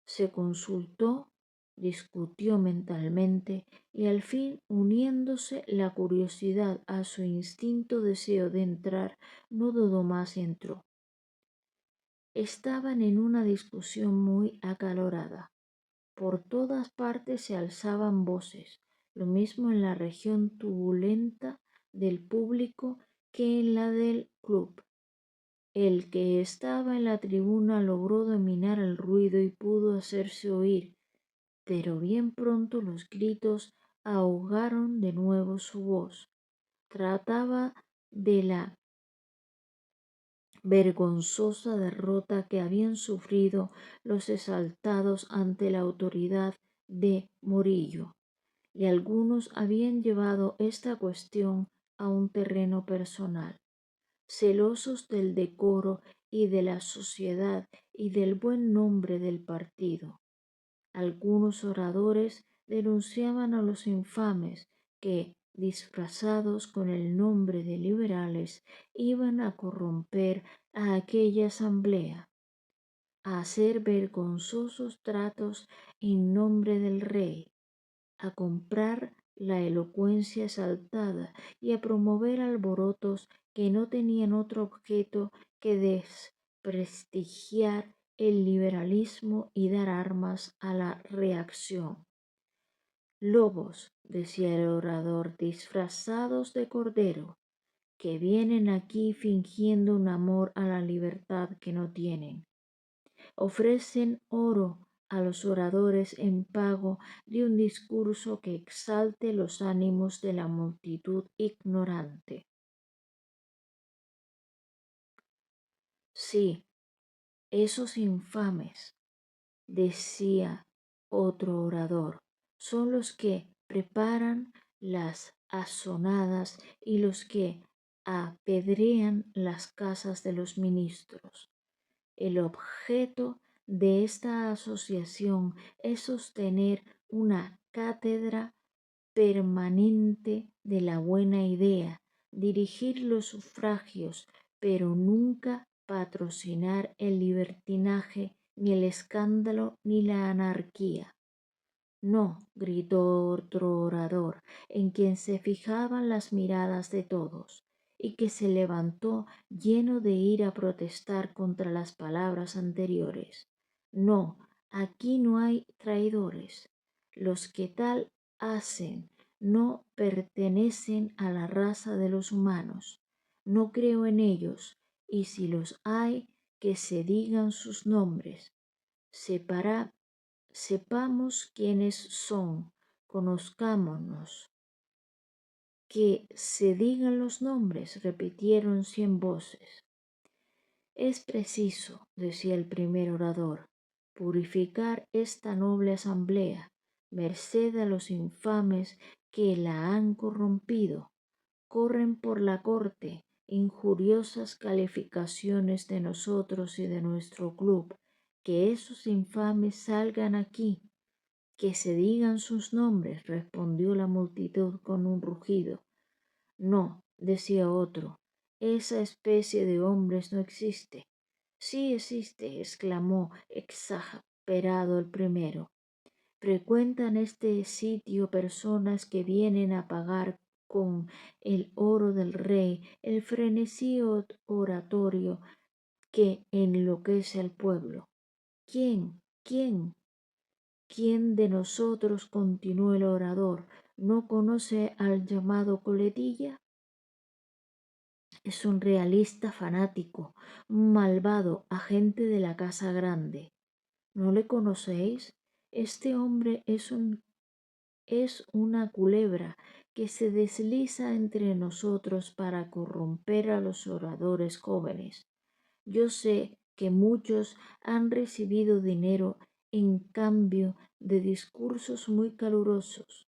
A: se consultó, discutió mentalmente y al fin, uniéndose la curiosidad a su instinto deseo de entrar, no dudó más y entró. Estaban en una discusión muy acalorada. Por todas partes se alzaban voces, lo mismo en la región turbulenta del público que en la del club. El que estaba en la tribuna logró dominar el ruido y pudo hacerse oír, pero bien pronto los gritos ahogaron de nuevo su voz. Trataba de la vergonzosa derrota que habían sufrido los exaltados ante la autoridad de Murillo, y algunos habían llevado esta cuestión a un terreno personal, celosos del decoro y de la sociedad y del buen nombre del partido. Algunos oradores denunciaban a los infames que, disfrazados con el nombre de liberales, iban a corromper a aquella asamblea, a hacer vergonzosos tratos en nombre del rey, a comprar la elocuencia exaltada y a promover alborotos que no tenían otro objeto que desprestigiar el liberalismo y dar armas a la reacción. Lobos, decía el orador, disfrazados de cordero, que vienen aquí fingiendo un amor a la libertad que no tienen. Ofrecen oro a los oradores en pago de un discurso que exalte los ánimos de la multitud ignorante. Sí, esos infames, decía otro orador, son los que preparan las azonadas y los que apedrean las casas de los ministros. El objeto de esta asociación es sostener una cátedra permanente de la buena idea, dirigir los sufragios, pero nunca patrocinar el libertinaje, ni el escándalo, ni la anarquía. No, gritó otro orador, en quien se fijaban las miradas de todos, y que se levantó lleno de ira a protestar contra las palabras anteriores. No, aquí no hay traidores. Los que tal hacen no pertenecen a la raza de los humanos. No creo en ellos, y si los hay, que se digan sus nombres. Sepamos quiénes son, conozcámonos. Que se digan los nombres, repitieron 100 voces. Es preciso, decía el primer orador, purificar esta noble asamblea, merced a los infames que la han corrompido. Corren por la corte injuriosas calificaciones de nosotros y de nuestro club. Que esos infames salgan aquí. Que se digan sus nombres, respondió la multitud con un rugido. No, decía otro, esa especie de hombres no existe. Sí existe, exclamó exasperado el primero. Frecuentan este sitio personas que vienen a pagar con el oro del rey el frenesí oratorio que enloquece al pueblo. ¿Quién? ¿Quién? ¿Quién de nosotros, continuó el orador, no conoce al llamado Coletilla? Es un realista fanático, un malvado agente de la Casa Grande. ¿No le conocéis? Este hombre es un es una culebra que se desliza entre nosotros para corromper a los oradores jóvenes. Yo sé que muchos han recibido dinero en cambio de discursos muy calurosos.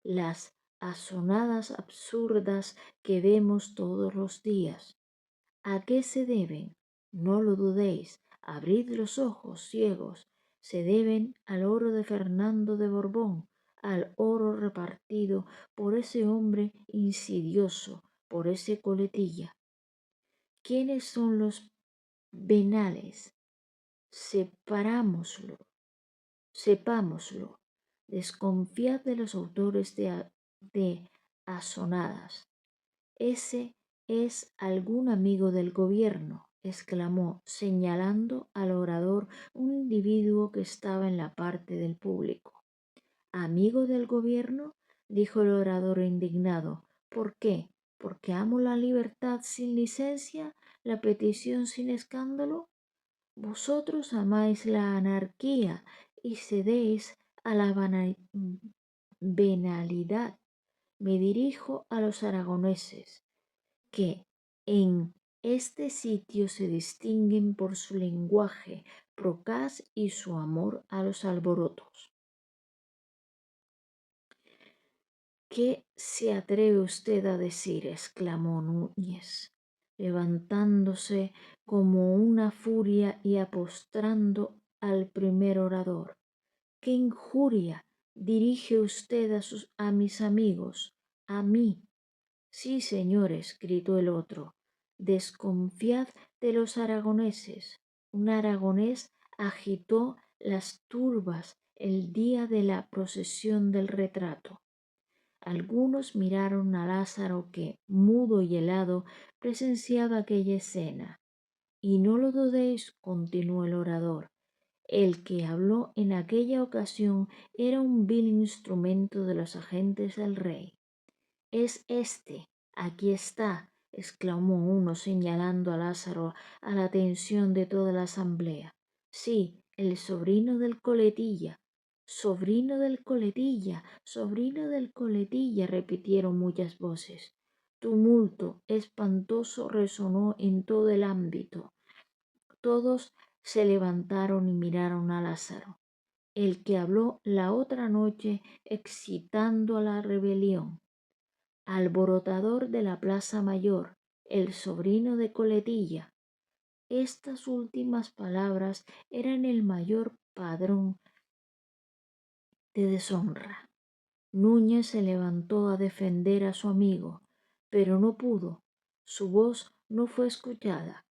A: Las asonadas absurdas que vemos todos los días. ¿A qué se deben? No lo dudéis, abrid los ojos ciegos. Se deben al oro de Fernando de Borbón, al oro repartido por ese hombre insidioso, por ese coletilla. ¿Quiénes son los venales? Sepámoslo. Desconfiad de los autores de asonadas. Ese es algún amigo del gobierno, exclamó, señalando al orador un individuo que estaba en la parte del público. ¿Amigo del gobierno? Dijo el orador indignado. ¿Por qué? ¿Porque amo la libertad sin licencia, la petición sin escándalo? Vosotros amáis la anarquía y cedéis a la venalidad. Me dirijo a los aragoneses, que en este sitio se distinguen por su lenguaje procaz y su amor a los alborotos. ¿Qué se atreve usted a decir? Exclamó Núñez, levantándose como una furia y apostrando al primer orador. ¿Qué injuria dirige usted a mis amigos, a mí? Sí, señores, gritó el otro, desconfiad de los aragoneses. Un aragonés agitó las turbas el día de la procesión del retrato. Algunos miraron a Lázaro que, mudo y helado, presenciaba aquella escena. Y no lo dudéis, continuó el orador, el que habló en aquella ocasión era un vil instrumento de los agentes del rey. Es este, aquí está, exclamó uno señalando a Lázaro a la atención de toda la asamblea. Sí, el sobrino del coletilla, sobrino del coletilla, sobrino del coletilla, repitieron muchas voces. Tumulto espantoso resonó en todo el ámbito. Todos se levantaron y miraron a Lázaro, el que habló la otra noche excitando a la rebelión. Alborotador de la Plaza Mayor, el sobrino de Coletilla. Estas últimas palabras eran el mayor padrón de deshonra. Núñez se levantó a defender a su amigo, pero no pudo. Su voz no fue escuchada.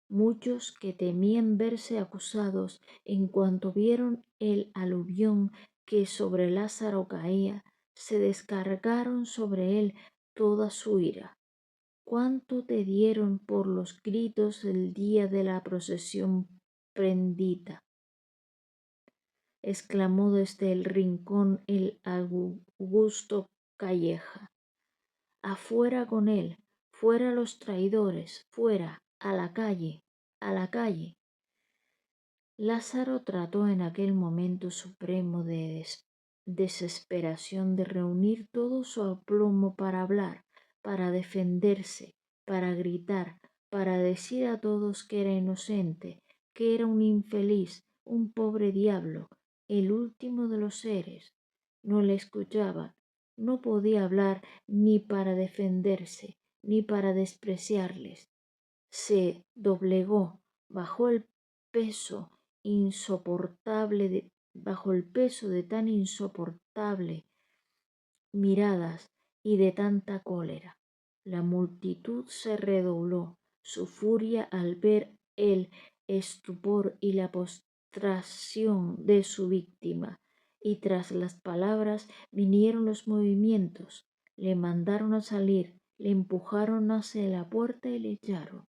A: Muchos que temían verse acusados en cuanto vieron el aluvión que sobre Lázaro caía, se descargaron sobre él toda su ira. ¿Cuánto te dieron por los gritos el día de la procesión prendita? Exclamó desde el rincón el Augusto Calleja. Afuera con él, fuera los traidores, fuera, a la calle, a la calle. Lázaro trató en aquel momento supremo de desesperación de reunir todo su aplomo para hablar, para defenderse, para gritar, para decir a todos que era inocente, que era un infeliz, un pobre diablo, el último de los seres. No le escuchaba, no podía hablar ni para defenderse, ni para despreciarles. Se doblegó bajo el peso bajo el peso de tan insoportable miradas y de tanta cólera. La multitud se redobló su furia al ver el estupor y la postración de su víctima, y tras las palabras vinieron los movimientos. Le mandaron a salir, le empujaron hacia la puerta y le echaron.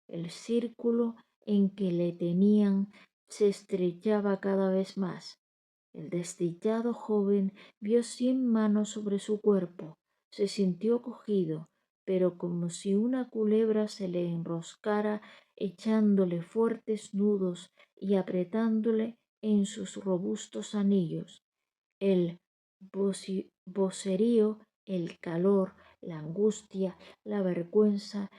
A: El círculo en que le tenían se estrechaba cada vez más. El desdichado joven vio 100 manos sobre su cuerpo, se sintió cogido, pero como si una culebra se le enroscara echándole fuertes nudos y apretándole en sus robustos anillos. El vocerío, el calor, la angustia, la vergüenza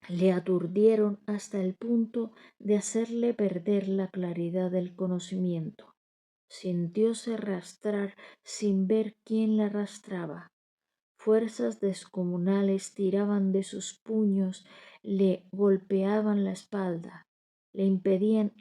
A: le aturdieron hasta el punto de hacerle perder la claridad del conocimiento. Sintióse arrastrar sin ver quién la arrastraba. Fuerzas descomunales tiraban de sus puños, le golpeaban la espalda, le impelían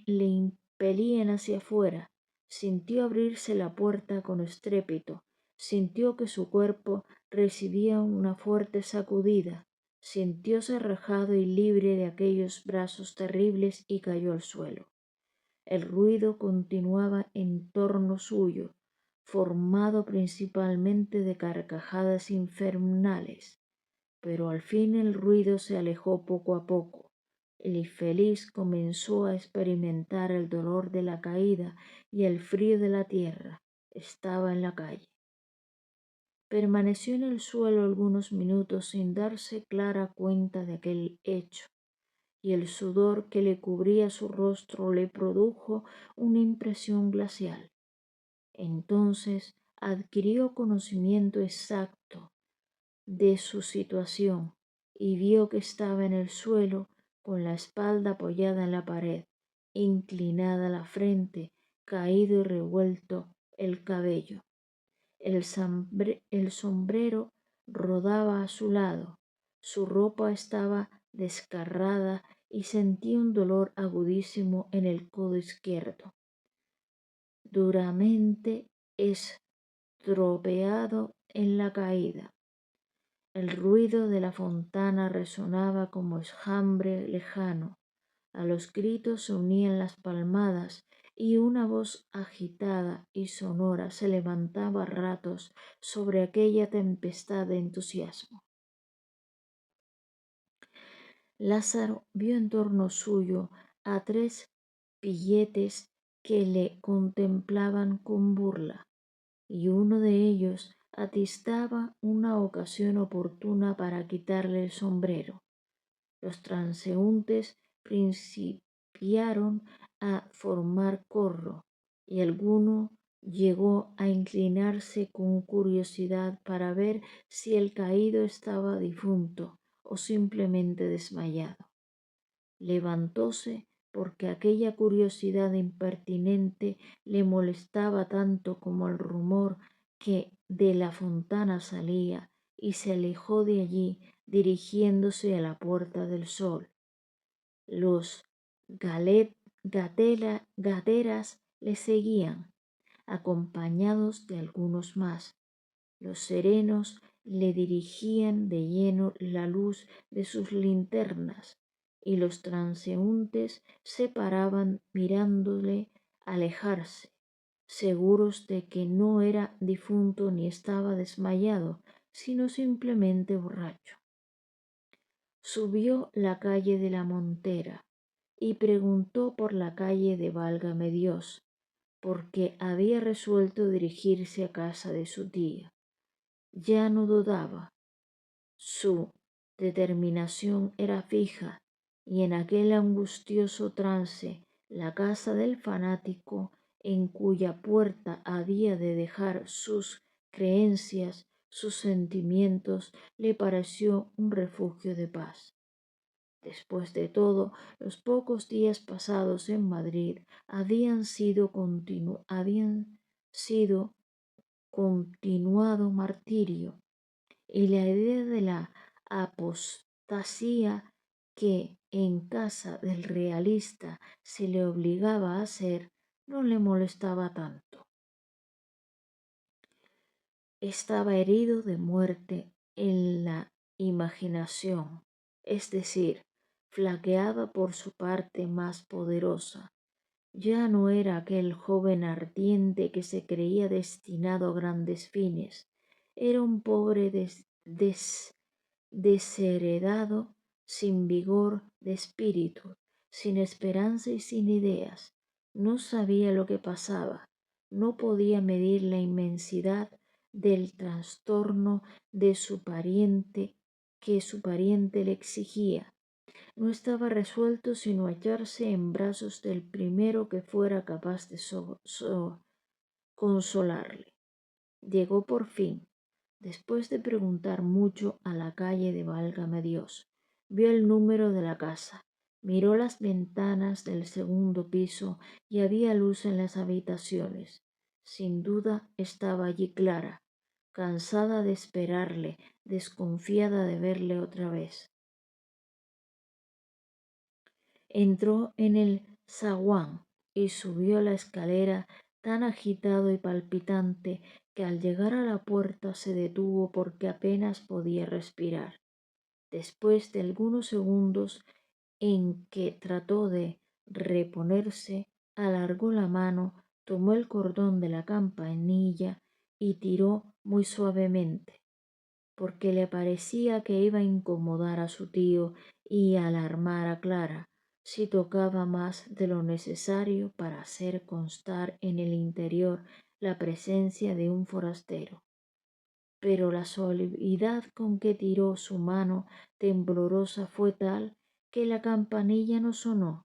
A: hacia afuera. Sintió abrirse la puerta con estrépito, sintió que su cuerpo recibía una fuerte sacudida, sintióse arrojado y libre de aquellos brazos terribles y cayó al suelo. El ruido continuaba en torno suyo, formado principalmente de carcajadas infernales, pero al fin el ruido se alejó poco a poco. El infeliz comenzó a experimentar el dolor de la caída y el frío de la tierra. Estaba en la calle. Permaneció en el suelo algunos minutos sin darse clara cuenta de aquel hecho, y el sudor que le cubría su rostro le produjo una impresión glacial. Entonces adquirió conocimiento exacto de su situación y vio que estaba en el suelo con la espalda apoyada en la pared, inclinada la frente, caído y revuelto el cabello. El sombrero rodaba a su lado, su ropa estaba desgarrada y sentía un dolor agudísimo en el codo izquierdo, duramente estropeado en la caída. El ruido de la fontana resonaba como enjambre lejano. A los gritos se unían las palmadas y una voz agitada y sonora se levantaba a ratos sobre aquella tempestad de entusiasmo. Lázaro vio en torno suyo a tres pilletes que le contemplaban con burla, y uno de ellos atistaba una ocasión oportuna para quitarle el sombrero. Los transeúntes principiaron a formar corro, y alguno llegó a inclinarse con curiosidad para ver si el caído estaba difunto o simplemente desmayado. Levantóse porque aquella curiosidad impertinente le molestaba tanto como el rumor que de la fontana salía, y se alejó de allí dirigiéndose a la Puerta del Sol. Los gateras le seguían, acompañados de algunos más. Los serenos le dirigían de lleno la luz de sus linternas, y los transeúntes se paraban mirándole alejarse, seguros de que no era difunto ni estaba desmayado, sino simplemente borracho. Subió la calle de la Montera y preguntó por la calle de Válgame Dios, porque había resuelto dirigirse a casa de su tía. Ya no dudaba, su determinación era fija, y en aquel angustioso trance la casa del fanático en cuya puerta había de dejar sus creencias, sus sentimientos, le pareció un refugio de paz. Después de todo, los pocos días pasados en Madrid habían sido continuado martirio, y la idea de la apostasía que en casa del realista se le obligaba a hacer no le molestaba tanto. Estaba herido de muerte en la imaginación, es decir, flaqueaba por su parte más poderosa. Ya no era aquel joven ardiente que se creía destinado a grandes fines. Era un pobre desheredado, sin vigor de espíritu, sin esperanza y sin ideas. No sabía lo que pasaba, no podía medir la inmensidad del trastorno de su pariente que su pariente le exigía. No estaba resuelto sino a echarse en brazos del primero que fuera capaz de consolarle. Llegó por fin, después de preguntar mucho, a la calle de Válgame Dios. Vio el número de la casa, miró las ventanas del segundo piso y había luz en las habitaciones. Sin duda estaba allí Clara, cansada de esperarle, desconfiada de verle otra vez. Entró en el zaguán y subió la escalera tan agitado y palpitante que al llegar a la puerta se detuvo porque apenas podía respirar. Después de algunos segundos en que trató de reponerse, alargó la mano, tomó el cordón de la campanilla y tiró muy suavemente, porque le parecía que iba a incomodar a su tío y alarmar a Clara si tocaba más de lo necesario para hacer constar en el interior la presencia de un forastero. Pero la suavidad con que tiró su mano temblorosa fue tal que la campanilla no sonó.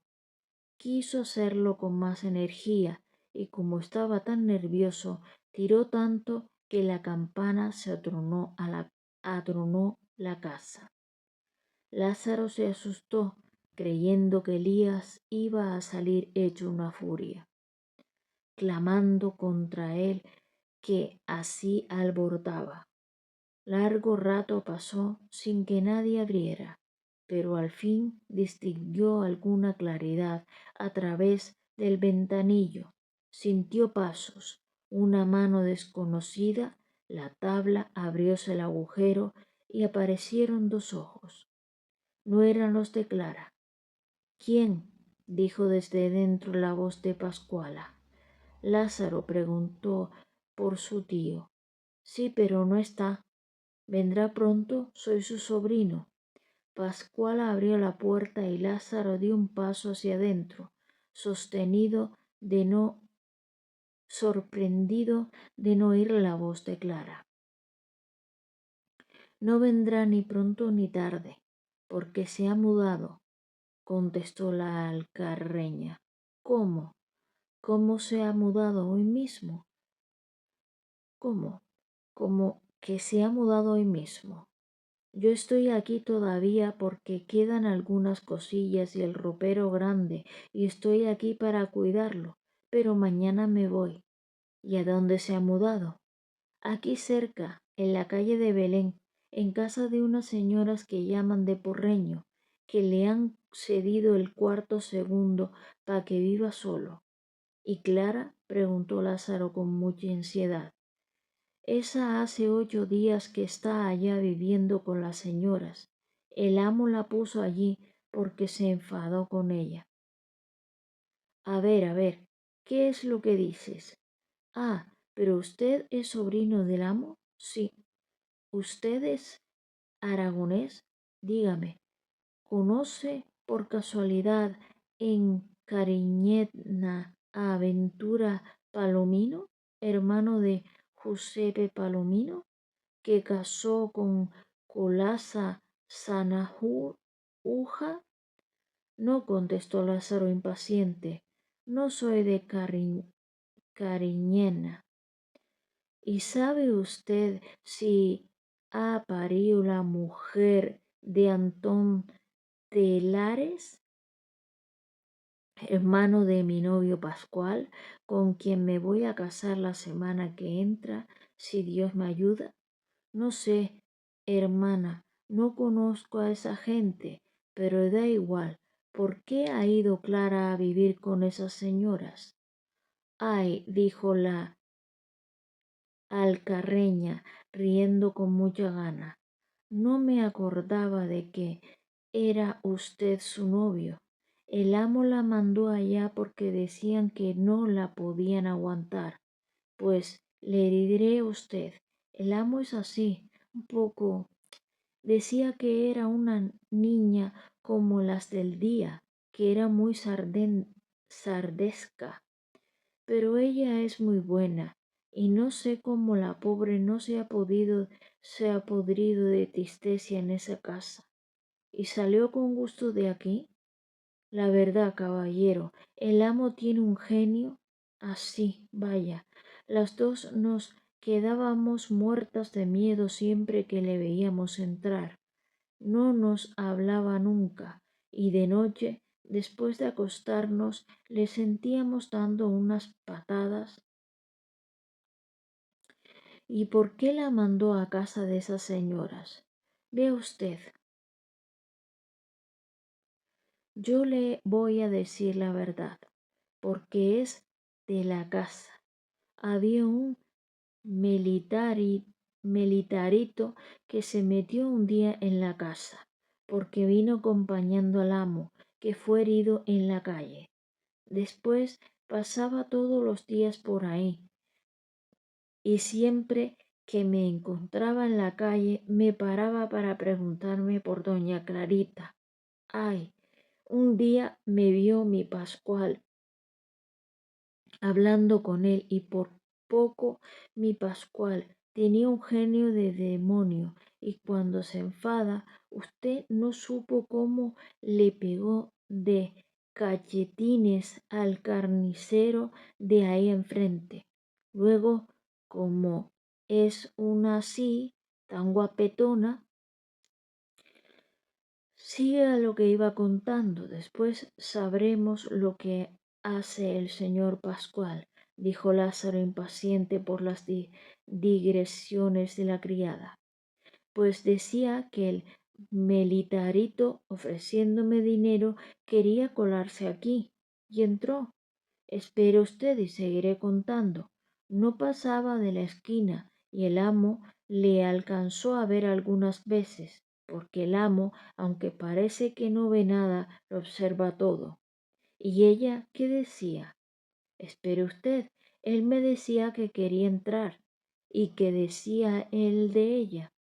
A: Quiso hacerlo con más energía y como estaba tan nervioso, tiró tanto que la campana se atronó la casa. Lázaro se asustó, creyendo que Elías iba a salir hecho una furia, clamando contra él que así alborotaba. Largo rato pasó sin que nadie abriera, pero al fin distinguió alguna claridad a través del ventanillo. Sintió pasos, una mano desconocida, la tabla abrióse el agujero y aparecieron dos ojos. No eran los de Clara. ¿Quién? Dijo desde dentro la voz de Pascuala. Lázaro preguntó por su tío. Sí, pero no está. Vendrá pronto, soy su sobrino. Pascuala abrió la puerta y Lázaro dio un paso hacia adentro, sorprendido de no oír la voz de Clara. No vendrá ni pronto ni tarde, porque se ha mudado, contestó la alcarreña. ¿Cómo? ¿Cómo se ha mudado hoy mismo? ¿Cómo? ¿Cómo que se ha mudado hoy mismo? Yo estoy aquí todavía porque quedan algunas cosillas y el ropero grande y estoy aquí para cuidarlo, pero mañana me voy. ¿Y a dónde se ha mudado? Aquí cerca, en la calle de Belén, en casa de unas señoras que llaman de Porreño, que le han cedido el cuarto segundo para que viva solo. ¿Y Clara? Preguntó Lázaro con mucha ansiedad. Esa hace 8 días que está allá viviendo con las señoras. El amo la puso allí porque se enfadó con ella. A ver, ¿qué es lo que dices? Ah, pero usted es sobrino del amo. Sí. ¿Usted es aragonés? Dígame, ¿conoce por casualidad en Cariñena a Ventura Palomino, hermano de Giuseppe Palomino, que casó con Colasa Sanahuja? No, contestó Lázaro impaciente, no soy de Cariñena. ¿Y sabe usted si ha parido la mujer de Antón Telares, hermano de mi novio Pascual, con quien me voy a casar la semana que entra, si Dios me ayuda? No sé, hermana, no conozco a esa gente, pero da igual. ¿Por qué ha ido Clara a vivir con esas señoras? Ay, dijo la alcarreña, riendo con mucha gana. No me acordaba de que era usted su novio. El amo la mandó allá porque decían que no la podían aguantar. Pues le diré a usted, el amo es así, un poco. Decía que era una niña como las del día, que era muy sardesca, pero ella es muy buena y no sé cómo la pobre no se ha podrido de tristeza en esa casa. ¿Y salió con gusto de aquí? La verdad, caballero, el amo tiene un genio. Así, vaya, las dos nos quedábamos muertas de miedo siempre que le veíamos entrar. No nos hablaba nunca, y de noche, después de acostarnos, le sentíamos dando unas patadas. ¿Y por qué la mandó a casa de esas señoras? Vea usted, yo le voy a decir la verdad, porque es de la casa. Había un militari- militarito que se metió un día en la casa, porque vino acompañando al amo, que fue herido en la calle. Después pasaba todos los días por ahí, y siempre que me encontraba en la calle me paraba para preguntarme por doña Clarita. Ay, un día me vio mi Pascual hablando con él y por poco mi Pascual tenía un genio de demonio y cuando se enfada usted no supo cómo le pegó de cachetines al carnicero de ahí enfrente. Luego, como es una así, tan guapetona, siga lo que iba contando, después sabremos lo que hace el señor Pascual, dijo Lázaro impaciente por las digresiones de la criada. Pues decía que el militarito, ofreciéndome dinero, quería colarse aquí, y entró. Espere usted y seguiré contando. No pasaba de la esquina y el amo le alcanzó a ver algunas veces, porque el amo, aunque parece que no ve nada, lo observa todo. ¿Y ella qué decía? Espere usted, él me decía que quería entrar. ¿Y qué decía él de ella?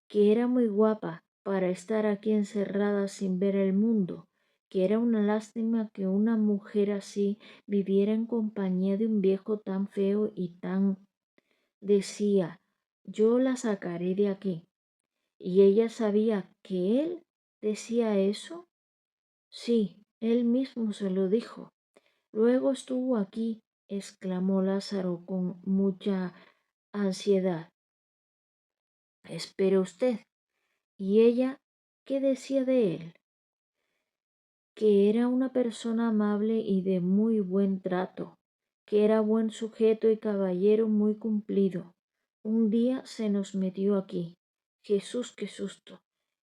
A: Que era muy guapa para estar aquí encerrada sin ver el mundo, que era una lástima que una mujer así viviera en compañía de un viejo tan feo y tan... Decía, yo la sacaré de aquí. ¿Y ella sabía que él decía eso? Sí, él mismo se lo dijo. Luego estuvo aquí, exclamó Lázaro con mucha ansiedad. Espere usted. ¿Y ella qué decía de él? Que era una persona amable y de muy buen trato, que era buen sujeto y caballero muy cumplido. Un día se nos metió aquí. Jesús, qué susto.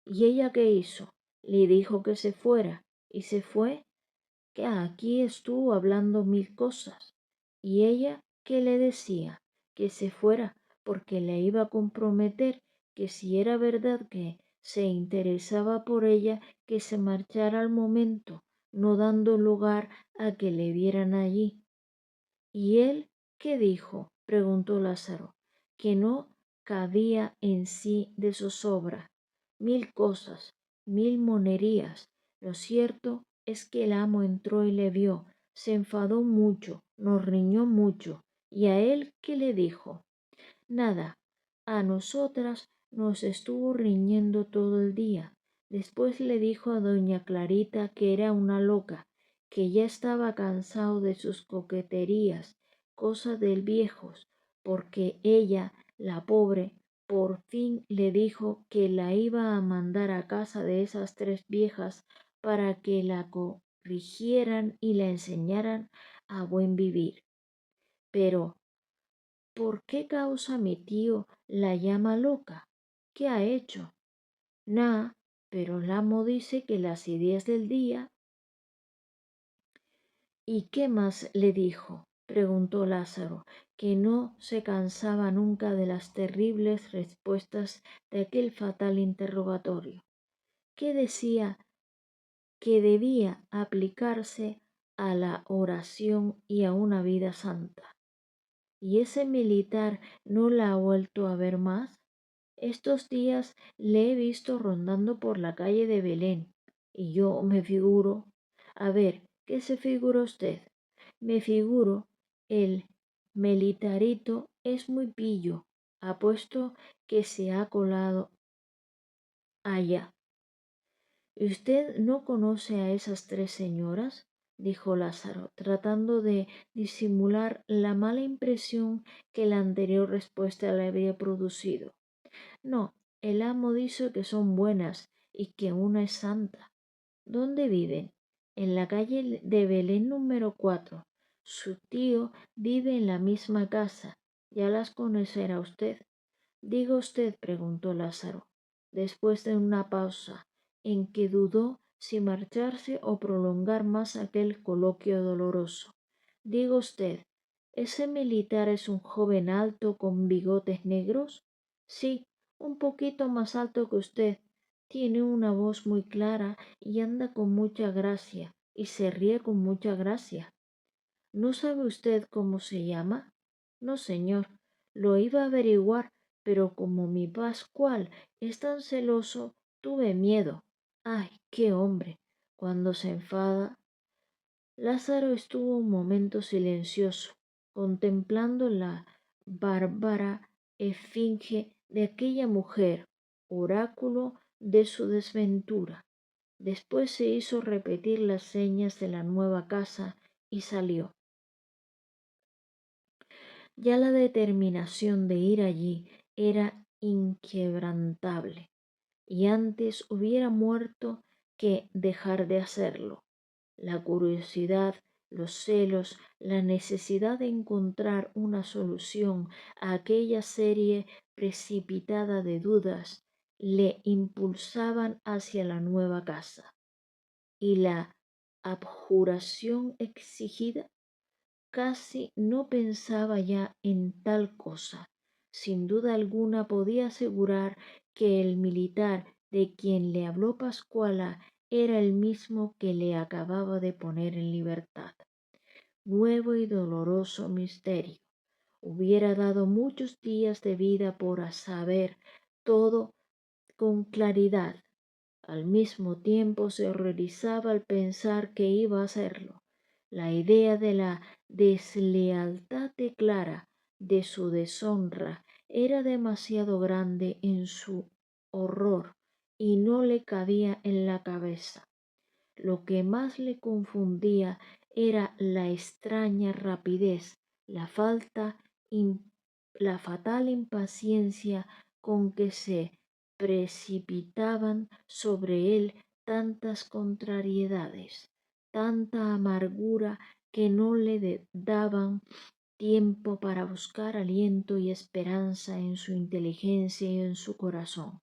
A: ¿Y ella qué hizo? Le dijo que se fuera. ¿Y se fue? Que aquí estuvo hablando mil cosas. ¿Y ella qué le decía? Que se fuera, porque le iba a comprometer, que si era verdad que se interesaba por ella, que se marchara al momento, no dando lugar a que le vieran allí. ¿Y él qué dijo? Preguntó Lázaro, que no cabía en sí de zozobra. Mil cosas, mil monerías. Lo cierto es que el amo entró y le vio, se enfadó mucho, nos riñó mucho. ¿Y a él qué le dijo? Nada, a nosotras nos estuvo riñendo todo el día. Después le dijo a doña Clarita que era una loca, que ya estaba cansado de sus coqueterías, cosa de viejos, porque ella, la pobre, por fin le dijo que la iba a mandar a casa de esas tres viejas para que la corrigieran y la enseñaran a buen vivir. Pero ¿por qué causa mi tío la llama loca? ¿Qué ha hecho? Nada, pero el amo dice que las ideas del día. ¿Y qué más le dijo? Preguntó Lázaro, que no se cansaba nunca de las terribles respuestas de aquel fatal interrogatorio. ¿Qué decía? Que debía aplicarse a la oración y a una vida santa. ¿Y ese militar no la ha vuelto a ver más? Estos días le he visto rondando por la calle de Belén y yo me figuro, a ver, ¿qué se figura usted? Me figuro, el militarito es muy pillo, apuesto que se ha colado allá. ¿Usted no conoce a esas tres señoras? dijo Lázaro, tratando de disimular la mala impresión que la anterior respuesta le había producido. No, el amo dice que son buenas y que una es santa. ¿Dónde viven? En la calle de Belén número 4. Su tío vive en la misma casa. Ya las conocerá usted. Diga usted, preguntó Lázaro, después de una pausa, en que dudó si marcharse o prolongar más aquel coloquio doloroso. Diga usted, ¿ese militar es un joven alto con bigotes negros? Sí, un poquito más alto que usted. Tiene una voz muy clara y anda con mucha gracia, y se ríe con mucha gracia. ¿No sabe usted cómo se llama? No, señor. Lo iba a averiguar, pero como mi Pascual es tan celoso, tuve miedo. Ay, qué hombre. Cuando se enfada. Lázaro estuvo un momento silencioso, contemplando la bárbara esfinge de aquella mujer, oráculo de su desventura. Después se hizo repetir las señas de la nueva casa y salió. Ya la determinación de ir allí era inquebrantable, y antes hubiera muerto que dejar de hacerlo. La curiosidad, los celos, la necesidad de encontrar una solución a aquella serie precipitada de dudas le impulsaban hacia la nueva casa, y la abjuración exigida. Casi no pensaba ya en tal cosa. Sin duda alguna podía asegurar que el militar de quien le habló Pascuala era el mismo que le acababa de poner en libertad. Nuevo y doloroso misterio. Hubiera dado muchos días de vida por saber todo con claridad. Al mismo tiempo se horrorizaba al pensar que iba a hacerlo. La idea de la deslealtad de Clara, de su deshonra, era demasiado grande en su horror y no le cabía en la cabeza. Lo que más le confundía era la extraña rapidez, la fatal impaciencia con que se precipitaban sobre él tantas contrariedades, tanta amargura que no le daban tiempo para buscar aliento y esperanza en su inteligencia y en su corazón.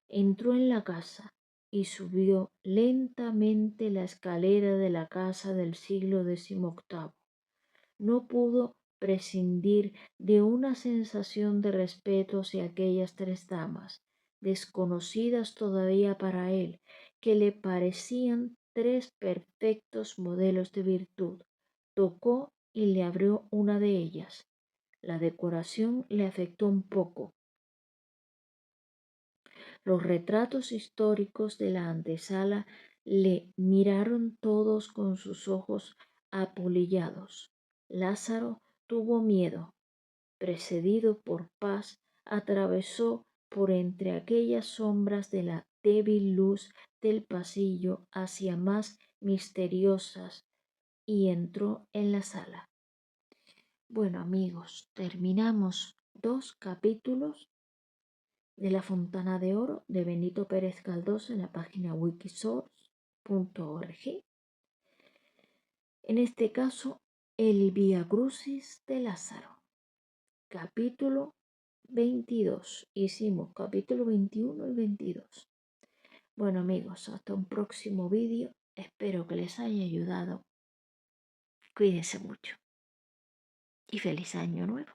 A: Entró en la casa y subió lentamente la escalera de la casa del siglo XVIII. No pudo prescindir de una sensación de respeto hacia aquellas tres damas, desconocidas todavía para él, que le parecían tres perfectos modelos de virtud. Tocó y le abrió una de ellas. La decoración le afectó un poco. Los retratos históricos de la antesala le miraron todos con sus ojos apolillados. Lázaro tuvo miedo. Precedido por paz, atravesó por entre aquellas sombras de la débil luz del pasillo hacia más misteriosas y entró en la sala. Bueno, amigos, terminamos 2 capítulos de La Fontana de Oro de Benito Pérez Galdós en la página wikisource.org. En este caso, el Vía Crucis de Lázaro, capítulo 22. Hicimos capítulo 21 y 22. Bueno, amigos, hasta un próximo vídeo. Espero que les haya ayudado. Cuídense mucho y feliz año nuevo.